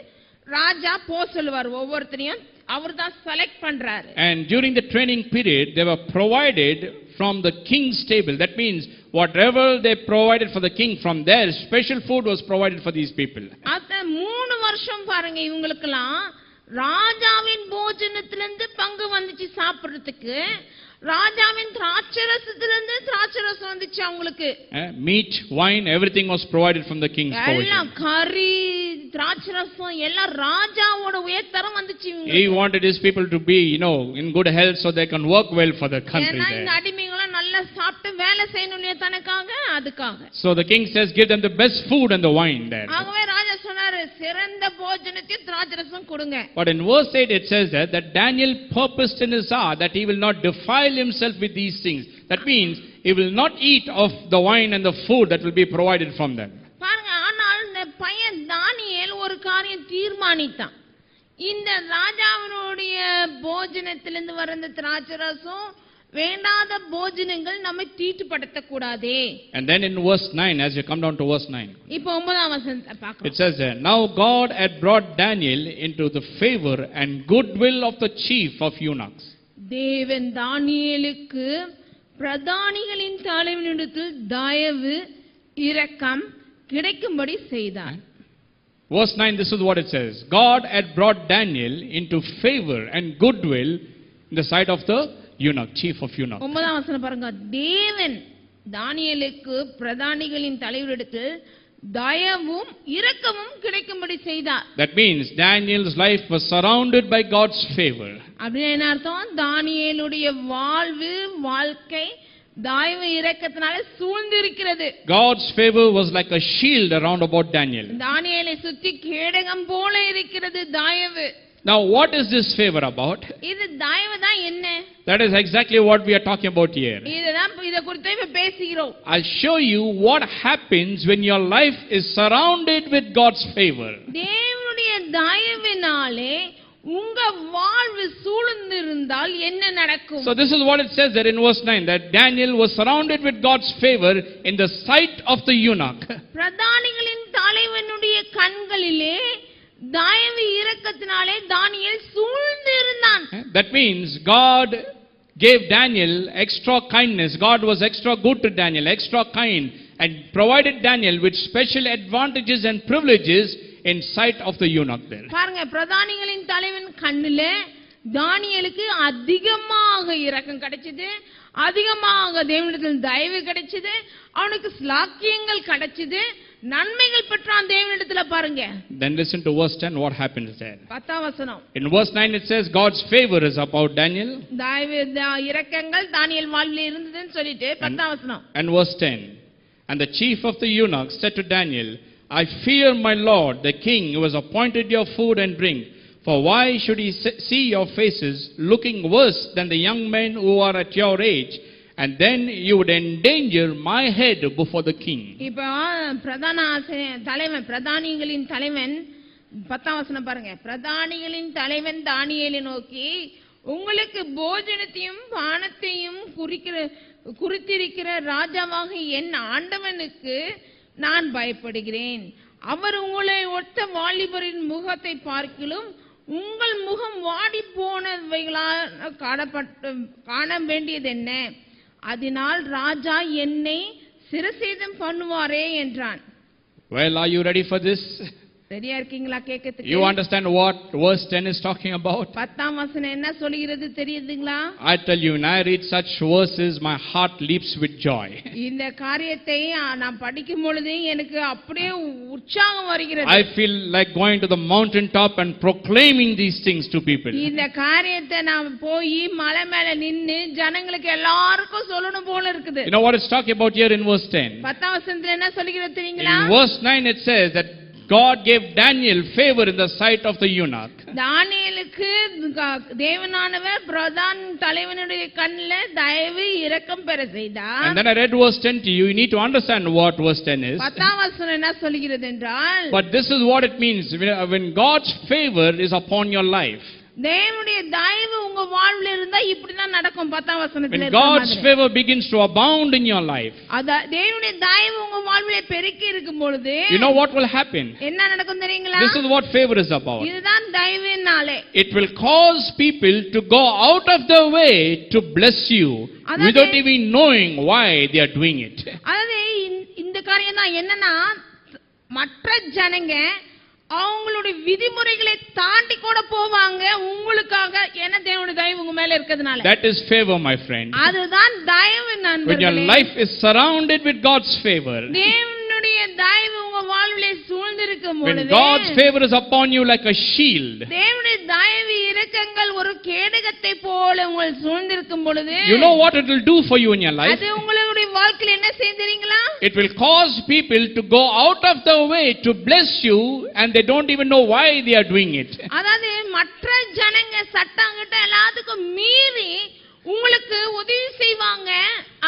ராஜா சொல்லுவார், ஒவ்வொருத்தரையும் அவர்தான் செலக்ட் பண்றாரு. And during the training period they were provided from the king's table. That means whatever they provided for the king, from there special food was provided for these people. அந்த 3 வருஷம் பாருங்க, இவங்களுக்கெல்லாம் ராஜாவின் போஜனத்திலிருந்து பங்கு வந்துச்சு சாப்பிடுறதுக்கு. ராஜாவின் திராட்சரசத்திலிருந்து திராட்சரசம் வந்துச்சு அவங்களுக்கு. Meat, wine, everything was provided from the king's provision. எல்லாம் கறி, திராட்சரசம் எல்லாம் ராஜாவோட உயர்தரம் வந்துச்சு இவங்களுக்கு. He wanted his people to be, in good health so they can work well for the country there. இந்த அடிமைகள நல்லா சாப்பிட்டு வேலை செய்யணும்ல தனக்காக, அதுக்காக. So the king says, give them the best food and the wine there. ஆகவே ராஜா சொன்னாரு, சிறந்த போஜனத்தையும் திராட்சரசம் கொடுங்க. But in verse 8 it says that Daniel purposed in his heart that he will not defile himself with these things. That means he will not eat of the wine and the food that will be provided from them. பாருங்க, ஆனால் இந்த பையன் தானியேல் ஒரு காரியம் தீர்மானித்தான். இந்த ராஜாவினுடைய போஜனத்திலிருந்து வர இந்த திராட்சரசம் வேண்டாத போஜனங்கள் நம்மை தீட்டுப்படுத்த கூடாதே. And then in verse 9, as you come down to verse 9, இப்போ 9ஆம் வசனத்தை பார்க்கலாம். it says there, now God had brought Daniel into the favor and goodwill of the chief of eunuchs. தேவன் தானியேலுக்கு பிரதானிகளின் தலைவனிடத்தில் தயவு இரக்கம் கிடைக்கும்படி செய்தார். Verse 9, this is what it says. God had brought Daniel into favor and goodwill in the sight of the eunuch, chief of eunuchs. 9ஆம் வசனம் பாருங்க, தேவன் தானியேலுக்கு பிரதானிகளின் தலைவரிடத்தில் தயவும் இரக்கமும் கிடைக்கும்படி செய்தார். That means Daniel's life was surrounded by God's favor. அப்படியே என்ன அர்த்தம்? தானியேலுடைய வாழ்க்கை தயவு இரக்கத்தினால சூழ்ந்திருக்கிறது. God's favor was like a shield around about Daniel. தானியேலை சுத்தி கேடகம் போல இருக்கிறது தயவு. Now what is this favor about? இது தயவு தான் என்ன? That is exactly what we are talking about here. இத குறித்து இப்ப பேசுகிறோம். I'll show you what happens when your life is surrounded with God's favor. தேவனுடைய தயவினாலே உங்க வாழ்வு சூழ்ந்திருந்தால் என்ன நடக்கும்? So this is what it says there in verse 9, that Daniel was surrounded with God's favor in the sight of the eunuch. பிரதானிகளின் தலைவனுடைய கண்களிலே தயவு இரக்கத்தினாலே தானியேல் சூழ்ந்திருந்தான். That means God gave Daniel extra kindness. God was extra good to Daniel, extra kind, and provided Daniel with special advantages and privileges in sight of the eunuch there. பாருங்க, பிரதானிகளின் தலைவன் கண்ணிலே தானியேலுக்கு அதிகமாக இரக்கம் கிடைச்சது, அதிகமாக தேவனிடத்தில் தயவு கிடைச்சது, அவனுக்கு ஸ்லாக்கியங்கள் கிடைச்சது, நன்மைகள் பெற்றான் தேவனிடத்தில். பாருங்க. Then listen to verse 10, what happens there. 10ஆம் வசனம். In verse 9 it says God's favor is about Daniel. தயவு இரக்கங்கள் தானியேல் வாழ்வில் இருந்ததுன்னு சொல்லிட்டு 10ஆம் வசனம். And verse 10. And the chief of the eunuchs said to Daniel, I fear my lord the king who has appointed your food and drink. For why should he see your faces looking worse than the young men who are at your age? And then you would endanger my head before the king. இப்போ பிரதானிகளின் தலைவன் 10ஆம் வசனம் பாருங்க. பிரதானிகளின் தலைவன் தானியேலை நோக்கி, உங்களுக்கு போஜனத்தையும் பானத்தையும் குறித்திருக்கிற ராஜாவாக என் ஆண்டவனுக்கு நான் பயப்படுகிறேன். அவர் உங்களை ஒத்த வாலிபரின் முகத்தை பார்க்கிலும் உங்கள் முகம் வாடி போனவைகளால் காண வேண்டியது என்ன? அதனால் ராஜா என்னை சிரசேதம் பண்ணுவாரே என்றான். Well, are you ready for this? சரியா இருக்கீங்களா கேட்கிறதுக்கு? You understand what verse 10 is talking about? 10ஆம் வசனம் என்ன சொல்கிறது தெரியுதுங்களா? I tell you, when I read such verses, my heart leaps with joy. இந்த காரியத்தை நான் படிக்கும் பொழுது எனக்கு அப்படியே உற்சாகம் வருகிறது. I feel like going to the mountain top and proclaiming these things to people. இந்த காரியத்தை நான் போய் மலை மேல நின்னு ஜனங்களுக்கு எல்லாருக்கும் சொல்லணும் போல இருக்குது. You know what it's talking about here in verse 10? 10ஆம் வசனத்துல என்ன சொல்கிறது தெரியுங்களா? In verse 9 it says that God gave Daniel favor in the sight of the eunuch. தானியேலுக்கு தேவனானவர் பிரதான தலைவனுடைய கண்ணிலே தயவு இரக்கம் பெற செய்தார். And then I read verse 10 to you. You need to understand what verse 10 is. 10ஆம் வசனம் என்ன சொல்கிறது என்றால், But this is what it means when God's favor is upon your life. தேவனுடைய தயவு உங்க வாழ்வில் இருந்தா இப்படி தான் நடக்கும். 10ஆம் வசனத்துல When God's favor begins to abound in your life, அத தேவனுடைய தயவு உங்க வாழ்விலே பெருகி இருக்கும் பொழுது you know what will happen? என்ன நடக்கும் தெரியுங்களா? This is what favor is about. இதுதான் தயவினாலே. It will cause people to go out of their way to bless you without even knowing why they are doing it. அதாவது இந்த காரியம் தான் என்னன்னா, மற்ற ஜனங்க அவங்களுடைய விதிமுறைகளை தாண்டி கூட போவாங்க உங்களுக்காக. என்ன தேவனுடைய தயவு உங்க மேல இருக்கிறதுனால. That is favor, my friend. அதுதான் தயவு நண்பர்களே. When your life is surrounded with God's favor, தேவனுடைய தயவு உங்க வாழ்விலே சூழ்ந்திருக்கும் பொழுது, when God's favor is upon you like a shield, தேவனுடைய தயவு இரக்கங்கள் ஒரு கேடகத்தை போல உங்கள் சூழ்ந்திருக்கும் பொழுது, you know what it will do for you in your life? அது உங்களுடைய வாழ்க்கையில என்ன செய்யுறீங்களா? It will cause people to go out of their way to bless you and they don't even know why they are doing it. அதாவது மற்ற ஜனங்க சட்டங்கிட்ட எல்லாத்துக்கும் மீறி உங்களுக்கு உதவி செய்வாங்க.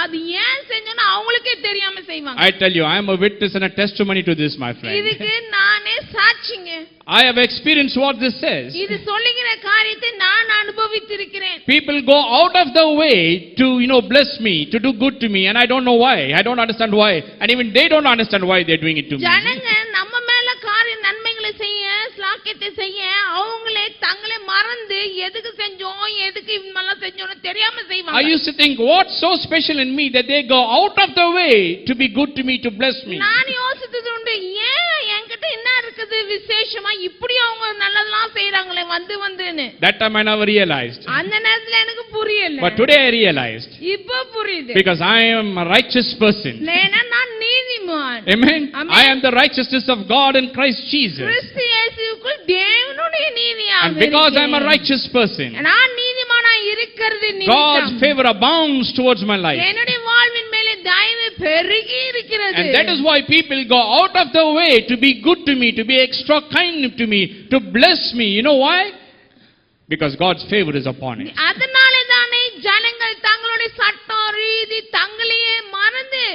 அது ஏன் செஞ்சோன்னா அவங்களுக்கே தெரியாம செய்வாங்க. I tell you, I am a witness and a testimony to this, my friend. இதுக்கு நானே சாட்சிங்க. I have experienced what this says. இது சொல்லுகிற காரியத்தை நான் அனுபவித்திருக்கிறேன். People go out of their way to, bless me, to do good to me, and I don't know why. I don't understand why. And even they don't understand why they are doing it to me. ஜனங்க நம்ம மேல காரிய நன்மைகளை செய்ய, ஸ்லாக்கியத்தை செய்ய அவங்களே தங்களை மறந்து எதுக்கு செஞ்சோம், எதுக்கு இவெல்லாம் செஞ்சோம்னு தெரியாம செய்வாங்க. I used to think, what's so special in me that they go out of the way to be good to me, to bless me? நான் யோசித்தது உண்டு, ஏன் என்கிட்ட என்ன இருக்குது விசேஷமா இப்படி அவங்க நல்லதெல்லாம் செய்றாங்களே வந்துன்னு. That time I never realized. அந்த நேரத்துல எனக்கு புரியல. But today I realized. இப்போ புரியுது. Because I am a righteous person. ஏன்னா நான் நீதிமான். Amen. I am the righteousness of God in Christ Jesus. கிறிஸ்து இயேசுவுக்குள் தேவனுடைய நீதியாக And because I am a righteous person, நான் நீதிமானா இருக்கிறது God's favor abounds towards my life. என்னுடைய வாழ்வின் மேலே தயவு பெருகி இருக்கிறது. And that is why people go out of their way to be good to me, to be extra kind to me, to bless me. You know why? Because God's favor is upon it. அதனால தானே ஜனங்கள் தங்களுடைய சட்டம் ரீதி தங்களையே மறந்து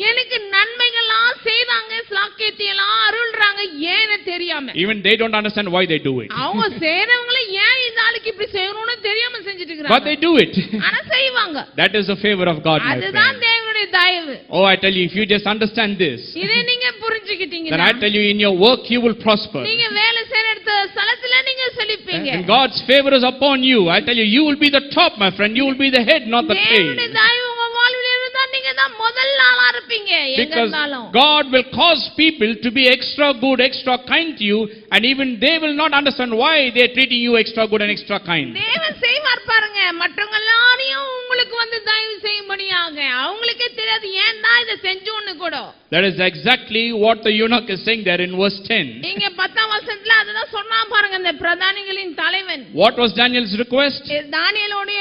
எனக்கு நன்மைகள்லாம் செய்றாங்க, ஸ்லாக்கியத்தையெல்லாம் அருள்றாங்க, ஏன்னு தெரியாம. Even they don't understand why they do it. அவங்க செய்றவங்களே ஏன் இந்த ஆளுக்கு இப்படி செய்யணும்னு தெரியாம செஞ்சிட்டு இருக்காங்க. But they do it. ஆனா செய்வாங்க. That is the favor of God, my அதுதான் friend. தேவனுடைய தயவு. Oh, I tell you, if you just understand this, இதை நீங்க புரிஞ்சுக்கிட்டீங்கன்னா, then I tell you, in your work you will prosper. நீங்க வேலை செய்யற ஸ்தலத்துல நீங்க செழிப்பீங்க. பாருங்க. When God's favor is upon you, I tell you, you will be the top, my friend. You will be the head, not the tail. தேவனுடைய தயவு உங்க வாழ்வில் இருந்தா நீங்க தான் முதல் ஆளா இருப்பீங்க எங்க Because இருந்தாலும். God will cause people to be extra good, extra kind to you, and even they will not understand why they are treating you extra good and extra kind. தேவன் செய்வார் பாருங்க. மற்றவங்க எல்லாரையும் உங்களுக்கு வந்து தயவு செய்யும்படியாக அவங்களுக்கே தெரியாது ஏன் தான் இதை செஞ்சோன்னு கூட. That is exactly what the eunuch is saying there in verse 10. இங்க 10ஆம் வசனத்துல அதுதான் சொன்னா பாருங்க இந்த பிரதானிகளின் தலைவன். What was Daniel's request? தானியேலுடைய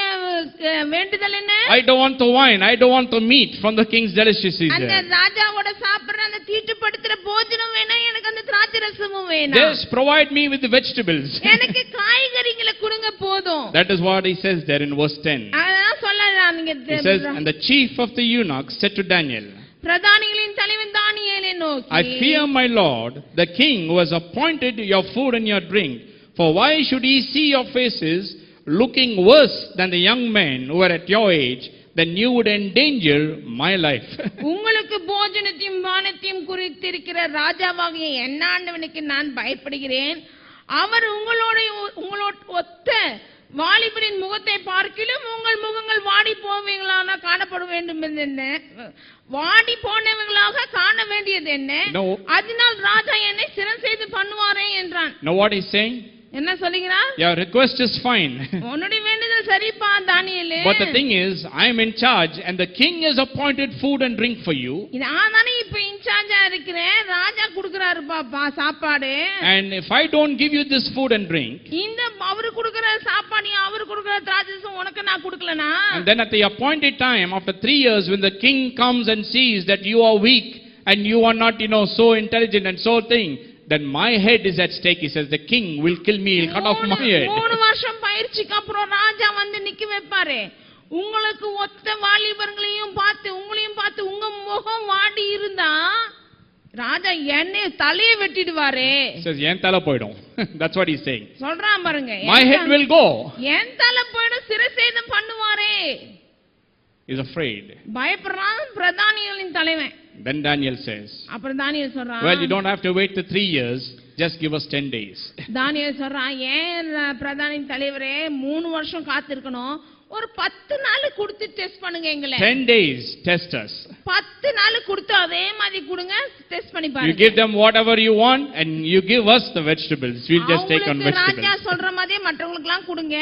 வேண்டுதல் என்ன? I don't want the wine, I don't want the meat from the king's delicacies. அந்த ராஜாவோட சாப்பிடுற அந்த தீட்டுப்படுத்துற போஜனம் வேணும், எனக்கு அந்த திராட்சை ரசமும் வேணும். Just provide me with the vegetables. எனக்கு காய்கறிகளை கொடுங்க போதும். That is what he says there in verse 10. அதான் சொல்லலாம் நீங்க. He says, and the chief of the eunuchs said to Daniel, பிரதானிகளின் தலைவன் தானியேலை நோக்கி, I fear my lord, the king who has appointed your food and your drink. For why should he see your faces looking worse than the young men who are at your age? Then you would endanger my life. உங்களுக்கு போஜனத்தையும் பானத்தையும் குறித்திருக்கிற ராஜாவாகிய என் ஆண்டவனுக்கு நான் பயப்படுகிறேன். அவர் உங்களோட ஒத்த வாலிபரின் முகத்தை பார்க்கிலும் உங்கள் முகங்கள் வாடி போவீங்களான காணப்பட வேண்டும் என்ன, வாடி போனவங்களாக காண வேண்டியது என்ன, அதனால் ராஜா என்னை சிரம் செய்து பண்ணுவாரே என்றான். Know what he's saying? என்ன சொல்லுகிறார்? Your request is fine. உன்னுடைய வேண்டுதல் சரிப்பா தானியேலே. But the thing is, I am in charge and the king has appointed food and drink for you. நான் தானே இப்ப இன்சார்ஜா இருக்கிறேன், ராஜா கொடுக்கறாரு பாப்பா சாப்பாடு. And if I don't give you this food and drink, இந்த அவரு கொடுக்கிற சாப்பாடு அவரு கொடுக்கிற திராட்சைரசம் உனக்கு நான் கொடுக்கலனா, and then at the appointed time after 3 years when the king comes and sees that you are weak and you are not so intelligent and so thing, then my head is at stake. He says the king will kill me, he'll cut off my head. 3 வருஷம் பயிற்சிக்கு அப்புறம் ராஜா வந்து நிக்க வைப்பாரு. உங்களுக்கு ஒத்த வாலிபர்களையும் பார்த்து உங்களையும் பார்த்து உங்க முகம் வாடி இருந்தா ராஜா என்னை தலையை வெட்டிடுவாரே. Says என் தலை போய்டும். That's what he's saying. சொல்றான் பாருங்க. My head will go. என் தலை போய்டும், சிரசேதம் பண்ணுவாரே. He's afraid. பயப்படுறான் பிரதானிகளின் தலைவன். Then Daniel says, அப்புறம் தானியேல் சொல்றான், well, you don't have to wait the 3 years, just give us 10 days. தானியேல் சொல்றான், ஏன் பிரதானின் தலைவரே 3 வருஷம் காத்திருக்கணும், ஒரு 10 நாள் கொடுத்து டெஸ்ட் பண்ணுங்க எங்களை. 10 days test us. 10 நாள் கொடுத்து அதே மாதிரி கொடுங்க, டெஸ்ட் பண்ணி பாருங்க. You give them whatever you want and you give us the vegetables. We'll just take on vegetables. ராஜா சொல்ற மாதிரி மற்றவங்களுக்குலாம் கொடுங்க,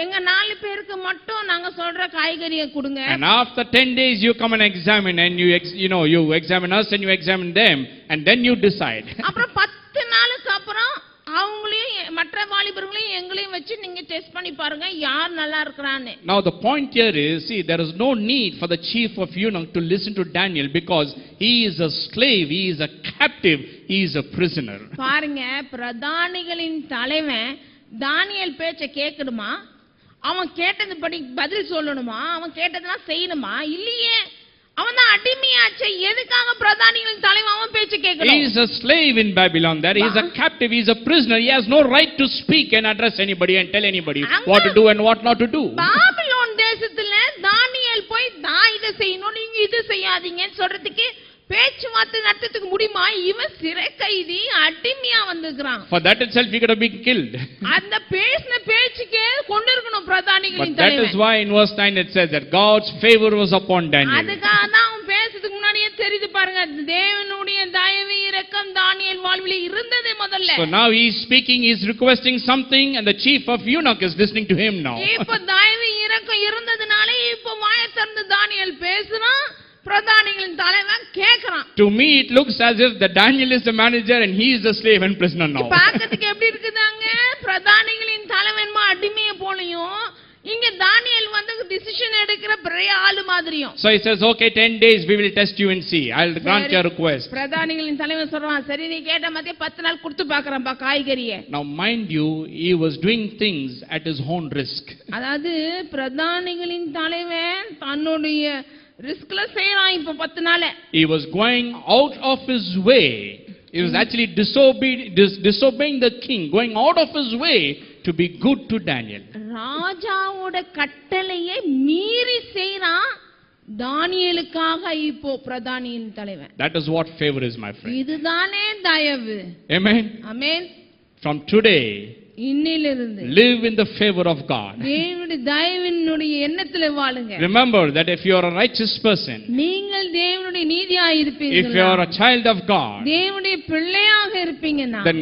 எங்க 4 பேருக்கு மட்டும் நாங்க சொல்ற காய்கறியை கொடுங்க. And after 10 days you come and examine and you examine us and you examine them and then you decide. அப்புறம் 10 நாளுக்கு அப்புறம் அவங்களையும் மற்ற வாலிபர்களையும் எங்களையும் வச்சு நீங்க டெஸ்ட் பண்ணி பாருங்க யார் நல்லா இருக்கறான்னு. Now the point here is, see, there is no need for the chief of eunuch to listen to Daniel because he is a slave, he is a captive, he is a prisoner. பாருங்க, பிரதானிகளின் தலைவன் தானியேல் பேச்ச கேட்கணுமா, அவன் கேட்டதுபடி பதில் சொல்லணுமா, அவன் கேட்டதெல்லாம் செய்யணுமா? இல்லையே, அவன் தான் அடிமையாச்சே. எதுக்காக பிரதானிகளின் தலைவன் அவன் பேச்ச கேட்கணும்? He is a slave in Babylon. There he is a captive, he is a prisoner. He has no right to speak and address anybody and tell anybody what to do and what not to do. Babylon தேசத்துல தானியேல் போய் நான் இதை செய்யணும் நீங்க இது செய்யாதீங்கன்னு சொல்றதுக்கு பேச்சுவார்த்தை நடத்துறதுக்கு முடியுமா? இவன் சிறை கைதி, அடிமையா வந்திருக்கான். For that itself he could have been killed. அந்த பேசின பேச்சுக்கே கொண்டிருக்கணும் பிரதானிகளின் தலைவன். But that is why in verse 9 it says that God's favor was upon Daniel. அதுக்காக தான் அவன் பேசுறதுக்கு முன்னாடியே தெரியுது பாருங்க, தேவனுடைய தயவு இரக்கம் தானியேல் வாழ்விலே இருந்ததே முதல்ல. So now he is speaking, he is requesting something and the chief of eunuch is listening to him now. இப்ப தயவு இரக்கம் இருந்ததனால இப்ப வாயை திறந்து தானியேல் பேசுறான், பிரதானிகளின் தலைவன் கேக்குறான். To me it looks as if the Daniel is the manager and he is the slave and prisoner now. பாக்கிறதுக்கு எப்படி இருக்குதாங்க, பிரதானிகளின் தலைவன் அடிமையை போலயும் இங்க தானியேல் வந்து டிசிஷன் எடுக்கிற பெரிய ஆளு மாதிரியும். So he says, okay, 10 days we will test you and see, I'll grant your request. பிரதானிகளின் தலைவன் சொல்றான், சரி நீ கேட்ட மாதிரி 10 நாள் கொடுத்து பார்க்கறேன்பா காய்கறியை. Now mind you, he was doing things at his own risk. அதாவது பிரதானிகளின் தலைவன் தன்னுடைய ரிஸ்க்ல செய்றான் இப்ப 10 நாள். He was going out of his way. He was actually disobeying the king, going out of his way to be good to Daniel. ராஜாவோட கட்டளையை மீறி செய்றான் தானியேலுக்காக இப்போ பிரதானியின் தலைவன். That is what favor is, my friend. இதுதானே தயவு. Amen. ஆமென். From today இன்னிலிருந்து live in the favor of God. தேவனுடைய தயவினுடைய எண்ணத்திலே வாழுங்க. Remember that if you are a righteous person, நீங்கள் தேவனுடைய நீதியாய் இருப்பீர்கள், if you are a child of God, தேவனுடைய பிள்ளையாக இருப்பீங்கன்னா, then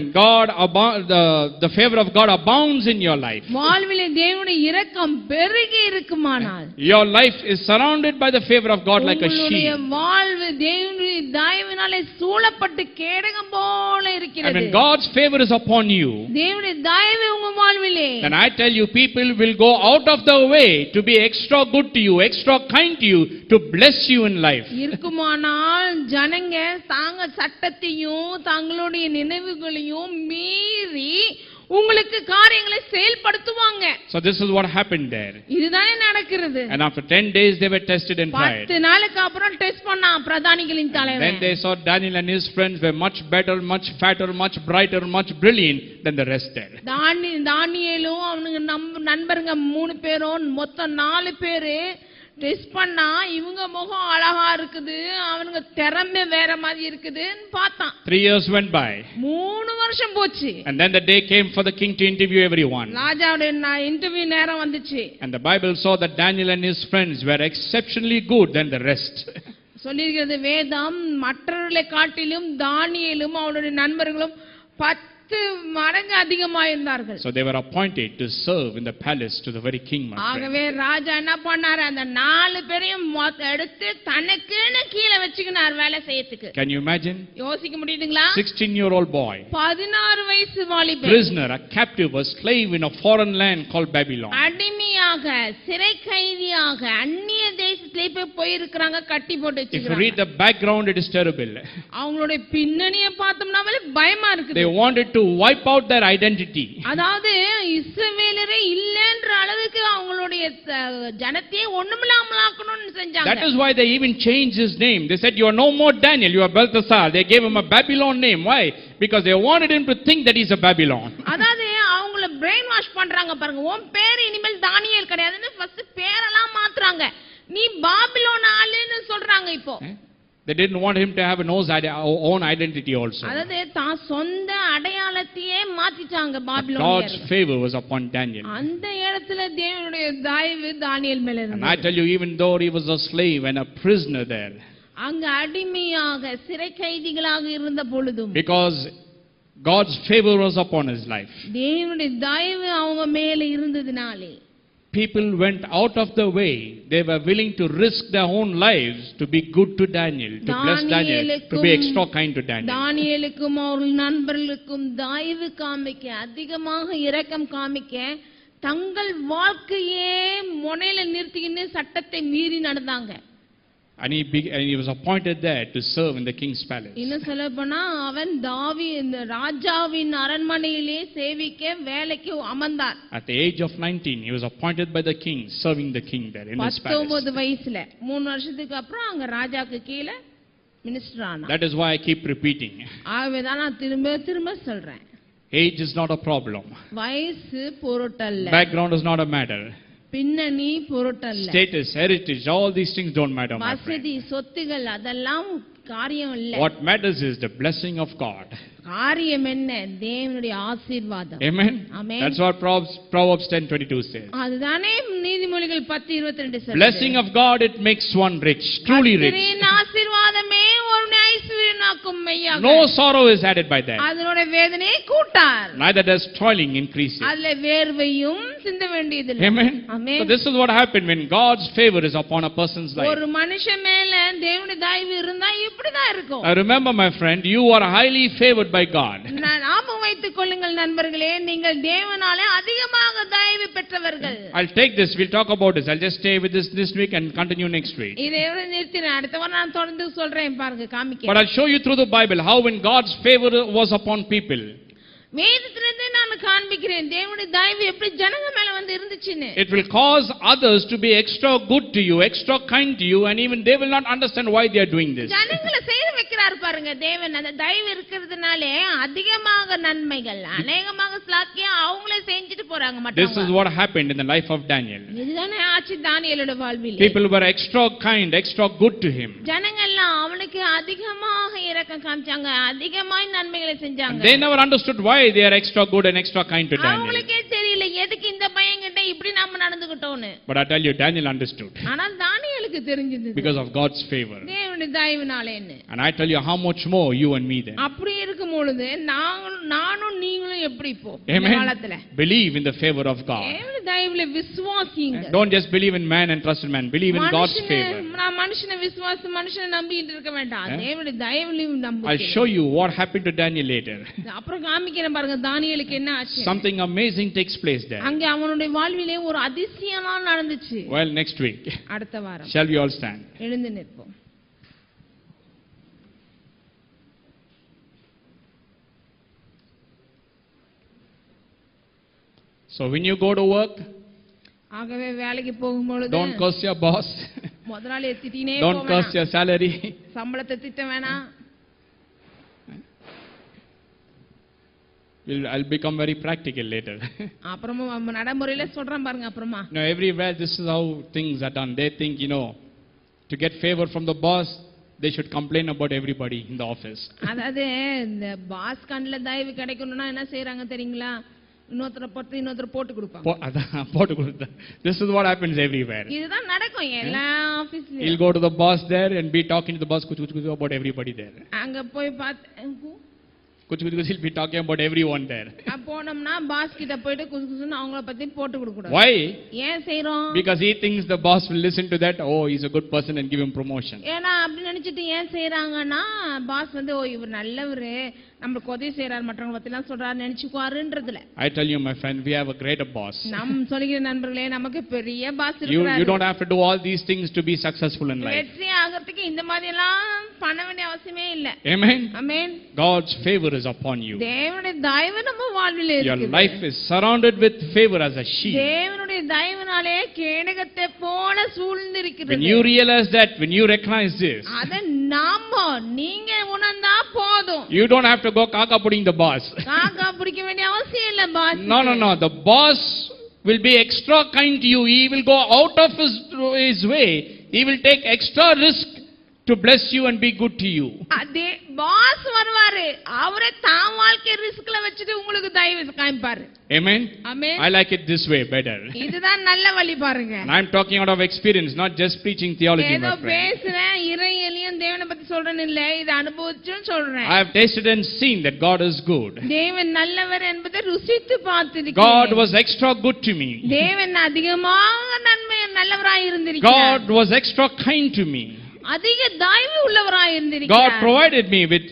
the favor of God abounds in your life. வாழ்விலே தேவனுடைய இரக்கம் பெருகி இருக்குமானால், your life is surrounded by the favor of God like a உங்களுடைய shield. வாழ்வு தேவனுடைய தயவினாலே சூழப்பட்டு கேடகம் போல இருக்கிறது. And when God's favor is upon you, தேவனுடைய தயவு உங்க வாழ்விலே, then I tell you, people will go out of their way to be extra good to you, extra kind to you, to bless you in life. இருக்குமானால் ஜனங்க தாங்க சட்டத்தையும் தங்களுடைய நினைவுகளையும் மீறி உங்களுக்கு காரியங்களை செயல்படுத்துவாங்க. So this is what happened there. இதுதானே நடக்கிறது. And after 10 days they were tested and tried. 10 நாளுக்கு அப்புறம் டெஸ்ட் பண்ணான் பிரதானிகளின் தலைவன். Then they saw Daniel and his friends were much better, much fatter, much brighter, much brilliant than the rest there. தானியேலும் அவனுங்க நண்பருங்க 3 பேரும் மொத்தம் 4 பேரு டெஸ்ட் பண்ணா இவங்க முகம் அழகா இருக்குது, அவனுங்க திறமை வேற மாதிரி இருக்குதுன்னு பார்த்தான். 3 years went by. 3 வருஷம் போச்சு. And then the day came for the king to interview everyone. ராஜாவுடைய இன்டர்வியூ நேரம் வந்துச்சு. And the Bible saw that Daniel and his friends were exceptionally good than the rest. சொல்லிருக்கிறது வேதம், மற்றவர்களை காட்டிலும் தானியேலும் அவனுடைய நண்பர்களும் 10 மடங்கு அதிகமாக இருந்தார்கள். So they were appointed to serve in the palace to the very king. ஆகவே ராஜா என்ன பண்ணாரு, அந்த 4 பேரையும் எடுத்து தனக்குன்னு கீழே வச்சுக்கினார் வேலை செய்யறதுக்கு. Can you imagine? யோசிக்க முடியுதுங்களா? 16-year-old boy, 16 வயசு வாலிபன், prisoner, a captive, a slave in a foreign land called Babylon. அடிமையாக, சிறை கைதியாக அந்நிய தேசத்திலே போய் இருக்காங்க, கட்டி போட்டு If you வச்சிருக்காங்க. read the background, it is terrible. அவங்களுடைய பின்னணியை பார்த்தோம்னாவே பயமா இருக்குது. They wanted to wipe out their identity. அதாவது இஸ்ரவேலரே இல்லன்ற அளவுக்கு அவங்களுடைய ஜனத்தையே ஒண்ணுமில்லாம ஆக்கணும்னு செஞ்சாங்க. That is why they even changed his name. They said, you are no more Daniel, you are Belteshazzar. They gave him a Babylon name. Why? Because they wanted him to think that he's a Babylon. அதாவது அவங்கள brain wash பண்றாங்க பாருங்க. உன் பேர் இனிமேல் தானியேல் கிடையாதுன்னு first பேரெல்லாம் மாத்துறாங்க. நீ பாபிலோன் ஆளுன்னு சொல்றாங்க இப்போ. They didn't want him to have an own identity also. அதாவது தான் சொந்த அடையாளத்தையே மாத்திட்டாங்க பாபிலோனியர். God's favor was upon Daniel. அந்த இடத்துல தேவனுடைய தயவு தானியேல் மேல இருந்தது. And I tell you, even though he was a slave and a prisoner there, அங்க அடிமையாக சிறை கைதிகளாக இருந்த பொழுதும், because God's favor was upon his life, தேவனுடைய தயவு அவங்க மேல இருந்ததினாலே, people went out of the way. They were willing to risk their own lives to be good to Daniel, to bless Daniel, to be extra kind to Daniel. தானியேலுக்கும் அவர்கள் நண்பர்களுக்கும் தயவு காமிக்க, அதிகமாக இரக்கம் காமிக்க, தங்கள் வாழ்க்கையே முனையில நிறுத்திக்கின்னு சட்டத்தை மீறி நடந்தாங்க. And he was appointed there to serve in the king's palace. இன்னும் சொல்ல போனா அவன் இந்த ராஜாவின் அரண்மனையிலே சேவிக்க வேலைக்கு அமர்ந்தார். At the age of 19, he was appointed by the king, serving the king there in his palace. 19 வயசுல 3 வருஷத்துக்கு அப்புறம் அங்க ராஜாக்கு கீழ மினிஸ்டர் ஆனார். That is why I keep repeating. ஆகவேதான் நான் திரும்ப சொல்றேன். Age is not a problem. வயசு பொருட்டல்ல. Background is not a matter. பின்னணி பொருட்டல்ல. Status, heritage, all these things don't matter. வசதி, சொத்துகள் அதெல்லாம் காரியம் இல்ல. What matters is the blessing of God. காரியம் என்ன? தேவனுடைய ஆசீர்வாதம். Amen. Amen. That's what Proverbs 10:22 says. அதுதானே நீதிமொழிகள் 10:22 சொல்லுது. Blessing of God, it makes one rich, truly rich. கர்த்தரின் ஆசீர்வாதமே ஒருவனை ஐஸ்வரியனாக்கும் மெய்யாக. No sorrow is added by that. அதனோட வேதனையை கூட்டார். Neither does toiling increase it. அதுல வேர்வையும் சிந்த வேண்டியதில்லை. Amen. Amen. So this is what happened when God's favor is upon a person's life. ஒரு மனுஷன் மேல தேவனுடைய தயவு இருந்தா இப்படிதான் இருக்கும். I remember, my friend, you are highly favored by God. ஞாபகம் வைத்துக் கொள்ளுங்கள் நண்பர்களே, நீங்கள் தேவனாலே அதிகமாக தயவு பெற்றவர்கள். I'll take this, we'll talk about this. I'll just stay with this week and continue next week. இதோட நிறுத்தினேன், அடுத்த வாரம் நான் தொடர்ந்து சொல்றேன் பாருங்க, காமிக்கிறேன். But I'll show you through the Bible how when God's favor was upon people, வேதத்திலிருந்து நான் காண்பிக்கிறேன் தேவனுடைய தயவு எப்படி ஜனங்க மேல வந்து இருந்துச்சுன்னு. it will cause others to be extra good to you, extra kind to you, and even they will not understand why they are doing this. ஜனங்களை செய்ய வைக்கிறார் பாருங்க. பாருங்க, தேவன் அந்த தயவு இருக்கிறதுனாலே அதிகமாக நன்மைகள், அநேகமாக ஸ்லாக்கியம் அவங்களே செஞ்சுட்டு போறாங்க This மற்றவங்க. is what happened in the life of Daniel. இதுதானே ஆச்சு தானியேலோட வாழ்வில். People were extra kind, extra good to him. ஜனங்கள்லாம் அவனுக்கு அதிகமாக இரக்கம் காமிச்சாங்க, அதிகமாய் நன்மைகளை செஞ்சாங்க. And they never understood why they are extra good and extra kind to Daniel. அவங்களுக்கே தெரியல எதுக்கு இந்த பையன்கிட்ட இப்படி நாம நடந்துக்கிட்டோம்னு. But I tell you, Daniel understood. ஆனால் தானியேலுக்கு தெரிஞ்சது Because of God's favor. தேவனுடைய தயவுனாலேன்னு. And I tell you how much more you and me then. அப்படி இருக்கும் பொழுது நானும் நீங்களும் எப்படி இப்போ இந்த Amen. காலத்துல Believe in the favor of God. தேவனுடைய தயவுல விசுவாசிங்க. Don't just believe in man and trust in man. Believe in God's favor. நான் மனுஷனை விசுவாசி மனுஷனை நம்பிட்டு இருக்க வேண்டாம். தேவனுடைய தயவுலயும் நம்பு. I'll show you what happened to Daniel later. அப்புறம் காமிக்கிறேன் பாருங்க தானியேலுக்கு என்ன ஆச்சு. Something amazing takes place there. அங்க அவனுடைய வாழ்விலே ஒரு அதிசயம்லாம் நடந்துச்சு. Well, next week. அடுத்த வாரம். Shall we all stand? எழுந்து நிற்போம். So when you go to work, ஆகவே வேலைக்கு போகும்போது don't curse your boss. முதலாளியை திட்டினே Don't curse your salary. சம்பளத்தை திட்ட வேணாம். I'll become very practical later. அப்புறமா நடைமுறையில சொல்றேன் பாருங்க அப்புறமா. Now everywhere this is how things are done. They think, to get favor from the boss, they should complain about everybody in the office. அதாவது இந்த பாஸ் கண்ணுல தயவு கிடைக்கணும்னா என்ன செய்யறாங்க தெரியுங்களா? இன்னொருத்தர போட்டு கொடுப்பாங்க. This is what happens everywhere. இதுதான் நடக்கும் எல்லா ஆபீஸ்லயும். He'll go to the boss there and be talking to the boss about everybody there. அங்க போய் பார்த்து He'll be talking about everyone there. போனோம்னா பாஸ் கிட்ட போயிட்டு குசுகுசுன்னு அவங்கள பத்தி போட்டு கொடுக்க கூடாது. Why? ஏன் செய்றோம்? Because he thinks the boss will listen to that. Oh, he's a good person and give him promotion. ஏனா அப்படி நினைச்சிட்டு ஏன் செய்றாங்கன்னா பாஸ் ஓ இவர் நல்லவரு நமக்கு உதவி செய்றார் மற்றவங்க பத்தி எல்லாம் சொல்றாரு நினைச்சுக்குவாருன்றதுல. I tell you my friend, we have a greater boss. நம் சொல்கிற நண்பர்களே நமக்கு பெரிய பாஸ் இருக்காரு. You don't have to do all these things to be successful in life. வெற்றி ஆகிறதுக்கு இந்த மாதிரி எல்லாம் பண்ண வேண்டிய அவசியமே இல்ல. Amen. Amen. God's favor is upon you. தேவனுடைய தயவு நம்ம வாழ்விலே இருக்கு. Your life is surrounded with favor as a shield. தேவனுடைய தயவினாலே கேடகத்தை போல சூழ்ந்திருக்கிறது. When you realize that, when you recognize this, அத நாம நீங்க உணர்ந்தா போதும். you don't have to go kaka putting the boss. காக்கா பிடிக்க வேண்டிய அவசியம் இல்ல pass. No. The boss will be extra kind to you. He will go out of his way. He will take extra risk to bless you and be good to you. அதே pass வருவாரு, அவரே தான் வாழ்க்கை ரிஸ்க்ல வச்சிட்டு உங்களுக்கு தயவு காமிப்பாரு. Amen. Amen. I like it this way better. இதுதான் நல்ல வழி பாருங்க. And I'm talking out of experience, not just preaching theology, ஏதோ my friend. பேசுறேன் இறையிலியும் தேவனை பத்தி சொல்றேன்னு இல்ல, இது அனுபவிச்சும் சொல்றேன். I have tasted and seen that God is good. தேவன் நல்லவர் என்பதை ருசித்து பார்த்திருக்கிறேன். God was extra good to me. தேவன் அதிகமாக நன்மை நல்லவராய் இருந்திருக்கிறார். God was extra kind to me. அதிக தயவு உள்ளவராய் இருந்திருக்கிறார். God provided me with,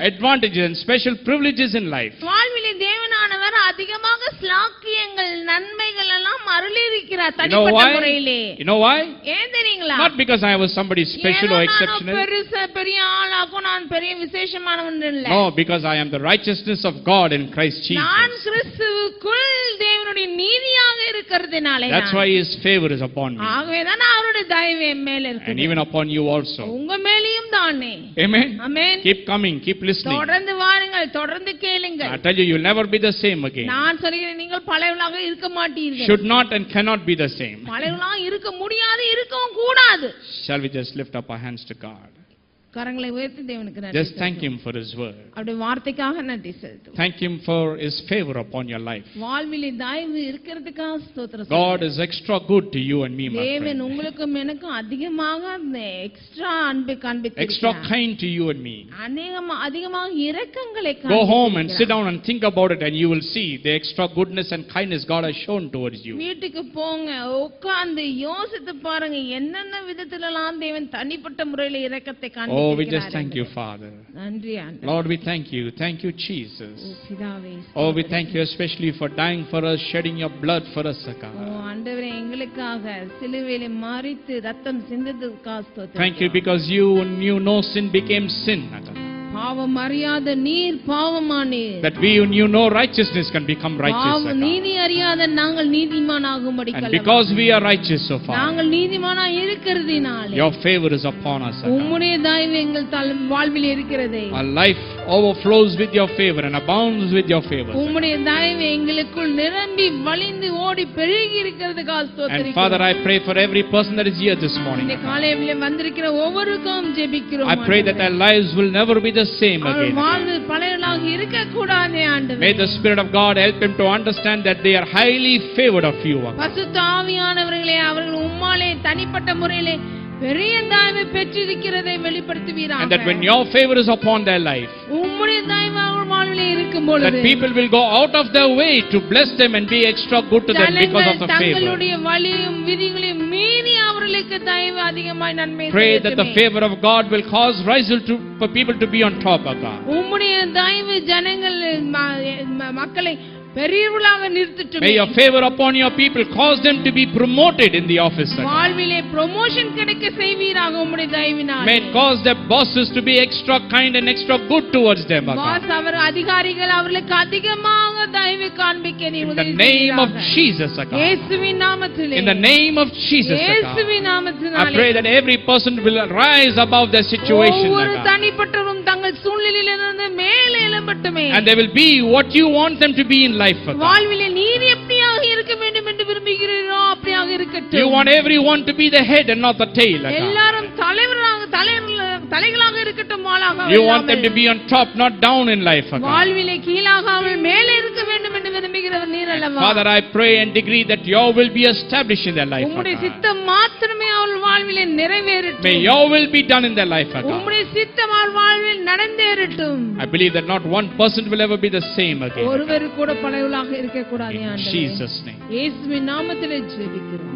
advantages and special privileges in life. வாழ்விலே தேவனானவர் அதிகமாக ஸ்லாக்கியங்கள் நன்மைகள் எல்லாம் அருளி இருக்கிறார் தனிப்பட்ட முறையிலே. You know why? ஏன் தெரியுங்களா? Not because I was somebody special or exceptional. பெரிய ஆளாகும் நான் பெரிய விசேஷமானவன் இல்ல. No, because I am the righteousness of God in Christ Jesus. நான் கிறிஸ்துவுக்குள் தேவனுடைய நீதியாக இருக்கிறதுனாலே. That's why his favor is upon me. ஆகவே தான் அவருடைய தயவு என் மேல இருக்கு. And even upon you also. உங்க மேலயும் தானே. Amen. Amen. Keep coming, keep listening. தொடர்ந்து வாருங்கள், தொடர்ந்து கேளுங்கள். I tell you, you'll never be the same again. நான் சொல்கிறேன் நீங்கள் பழையவளாக இருக்க மாட்டீர்கள். Should not and cannot be the same. பழையவளாக இருக்க முடியாது, இருக்கவும் கூடாது. Shall we just lift up our hands to God? கரங்களை உயர்த்தி தேவனுக்கு நன்றி. Just thank him for his word. அவருடைய வார்த்தைக்காக நன்றி செலுத்துவோம். Thank him for his favor upon your life. வாழ்விலே தயவு இருக்கிறதுக்காக ஸ்தோத்திரம். God is extra good to you and me, my தேவன் friend. உங்களுக்கும் எனக்கும் அதிகமாக எக்ஸ்ட்ரா அன்பை காண்பித்திருக்கிறார். Extra kind to you and me. அதிகமாக இரக்கங்களை Go காண்பித்திருக்கிறார். home and sit down and think about it and you will see the extra goodness and kindness God has shown towards you. வீட்டுக்கு போங்க, உட்கார்ந்து யோசித்து பாருங்க என்னென்ன விதத்திலலாம் தேவன் தனிப்பட்ட முறையில் இரக்கத்தை காண்பித்திருக்கிறார். Oh, we just thank you, Father. நன்றி ஆண்டவரே. Lord, we thank you. Thank you, Jesus. பிதாவே. Oh, we thank you especially for dying for us, shedding your blood for us, God. ஆண்டவரே எங்களுக்காக சிலுவையிலே மரித்து ரத்தம் சிந்ததுக்காக ஸ்தோத்திரம். Thank you because you knew no sin became sin. பாவம் அறியாத நீர் பாவமானீர். That we who knew no righteousness can become righteous. பாவம் நீதி அறியாத நாங்கள் நீதிமானாகும்படி And because we are righteous so far, நாங்கள் நீதிமானா இருக்கிறதினாலே your favor is upon us. உம்முடைய தயவு எங்கள் வாழ்வில் இருக்கிறதே. Our life overflows with your favor and abounds with your favor. உம்முடைய தயவு எங்களுக்குள் நிரம்பி வழிந்து ஓடி பெருகி இருக்கிறதுக்காக ஸ்தோத்திரிக்கிறோம். And Father, I pray for every person that is here this morning. இந்த காலையிலே வந்திருக்கிற ஒவ்வொருவருக்கும் ஜெபிக்கிறோம். I pray that their lives will never be the same again. வாழ்வு பழையதாக இருக்க கூடாதே ஆண்டவரே. May the Spirit of God help them to understand that they are highly favored of you. பரிசுத்த ஆவியானவர்களே அவர்கள் உம்மாலே தனிப்பட்ட முறையிலே பெரிய தயவை பெற்றிருக்கிறதை வெளிப்படுத்துவீராக. And that when your favor is upon their life, உம்முடைய தயவு அவர்கள் வாழ்விலே இருக்கும் பொழுது, that people will go out of their way to bless them and be extra good to them because of the favor. தங்களுடைய வழியும் விதிகளையும் மீறி அவர்களுக்கு தயவு அதிகமாய் நன்மை செய்யட்டும். Pray that the favor of God will cause for people to be on top of God. உம்முடைய தயவு ஜனங்கள் மக்களை பெரியவர்களாக நிறுத்தட்டும். May your favor upon your people cause them to be promoted in the office. வாழ்விலே ப்ரமோஷன் கிடைக்க செய்வீராக உம்முடைய தயவினால். May it cause their bosses to be extra kind and extra good towards them. Boss அவர் அதிகாரிகள் அவர்களுக்கு அதிகமாக தயவு காண்பிக்க நீர் உதவி செய்வீராக. In the name of Jesus. இயேசுவின் நாமத்திலே. In the name of Jesus. இயேசுவின் நாமத்தினாலே. I pray that every person will rise above their situation. ஒவ்வொரு தனிப்பட்டவரும் தங்கள் சூழ்நிலையிலிருந்து மேலே எழும்பட்டுமே. And they will be what you want them to be in life. வாழ்விலே நீர் எப்படியாக இருக்க வேண்டும் என்று விரும்புகிறீரோ அப்படியாக இருக்கட்டும். You want everyone to be the head and not the tail. எல்லாரும் தலைகளாக இருக்கட்டும் மாலாக. You want them to be on top not down in life. வாழ்விலே கீழாகாமல் மேலே இருக்க வேண்டும் என்று விரும்புகிறவர் நீர் அல்லவா. Father, I pray and decree that your will be established in their life. உம்முடைய சித்தம் மாத்திரமே அவர்கள் வாழ்விலே நிறைவேறட்டும். May your will be done in their life. உம்முடைய சித்தம் அவர்கள் வாழ்வில் நடந்தேறட்டும். I believe that not one person will ever be the same again. ஒருவர் கூட பழையவளாக இருக்க கூடாது ஆண்டவரே. In Jesus' name. இயேசுவின் நாமத்திலே ஜெபிக்கிறோம்.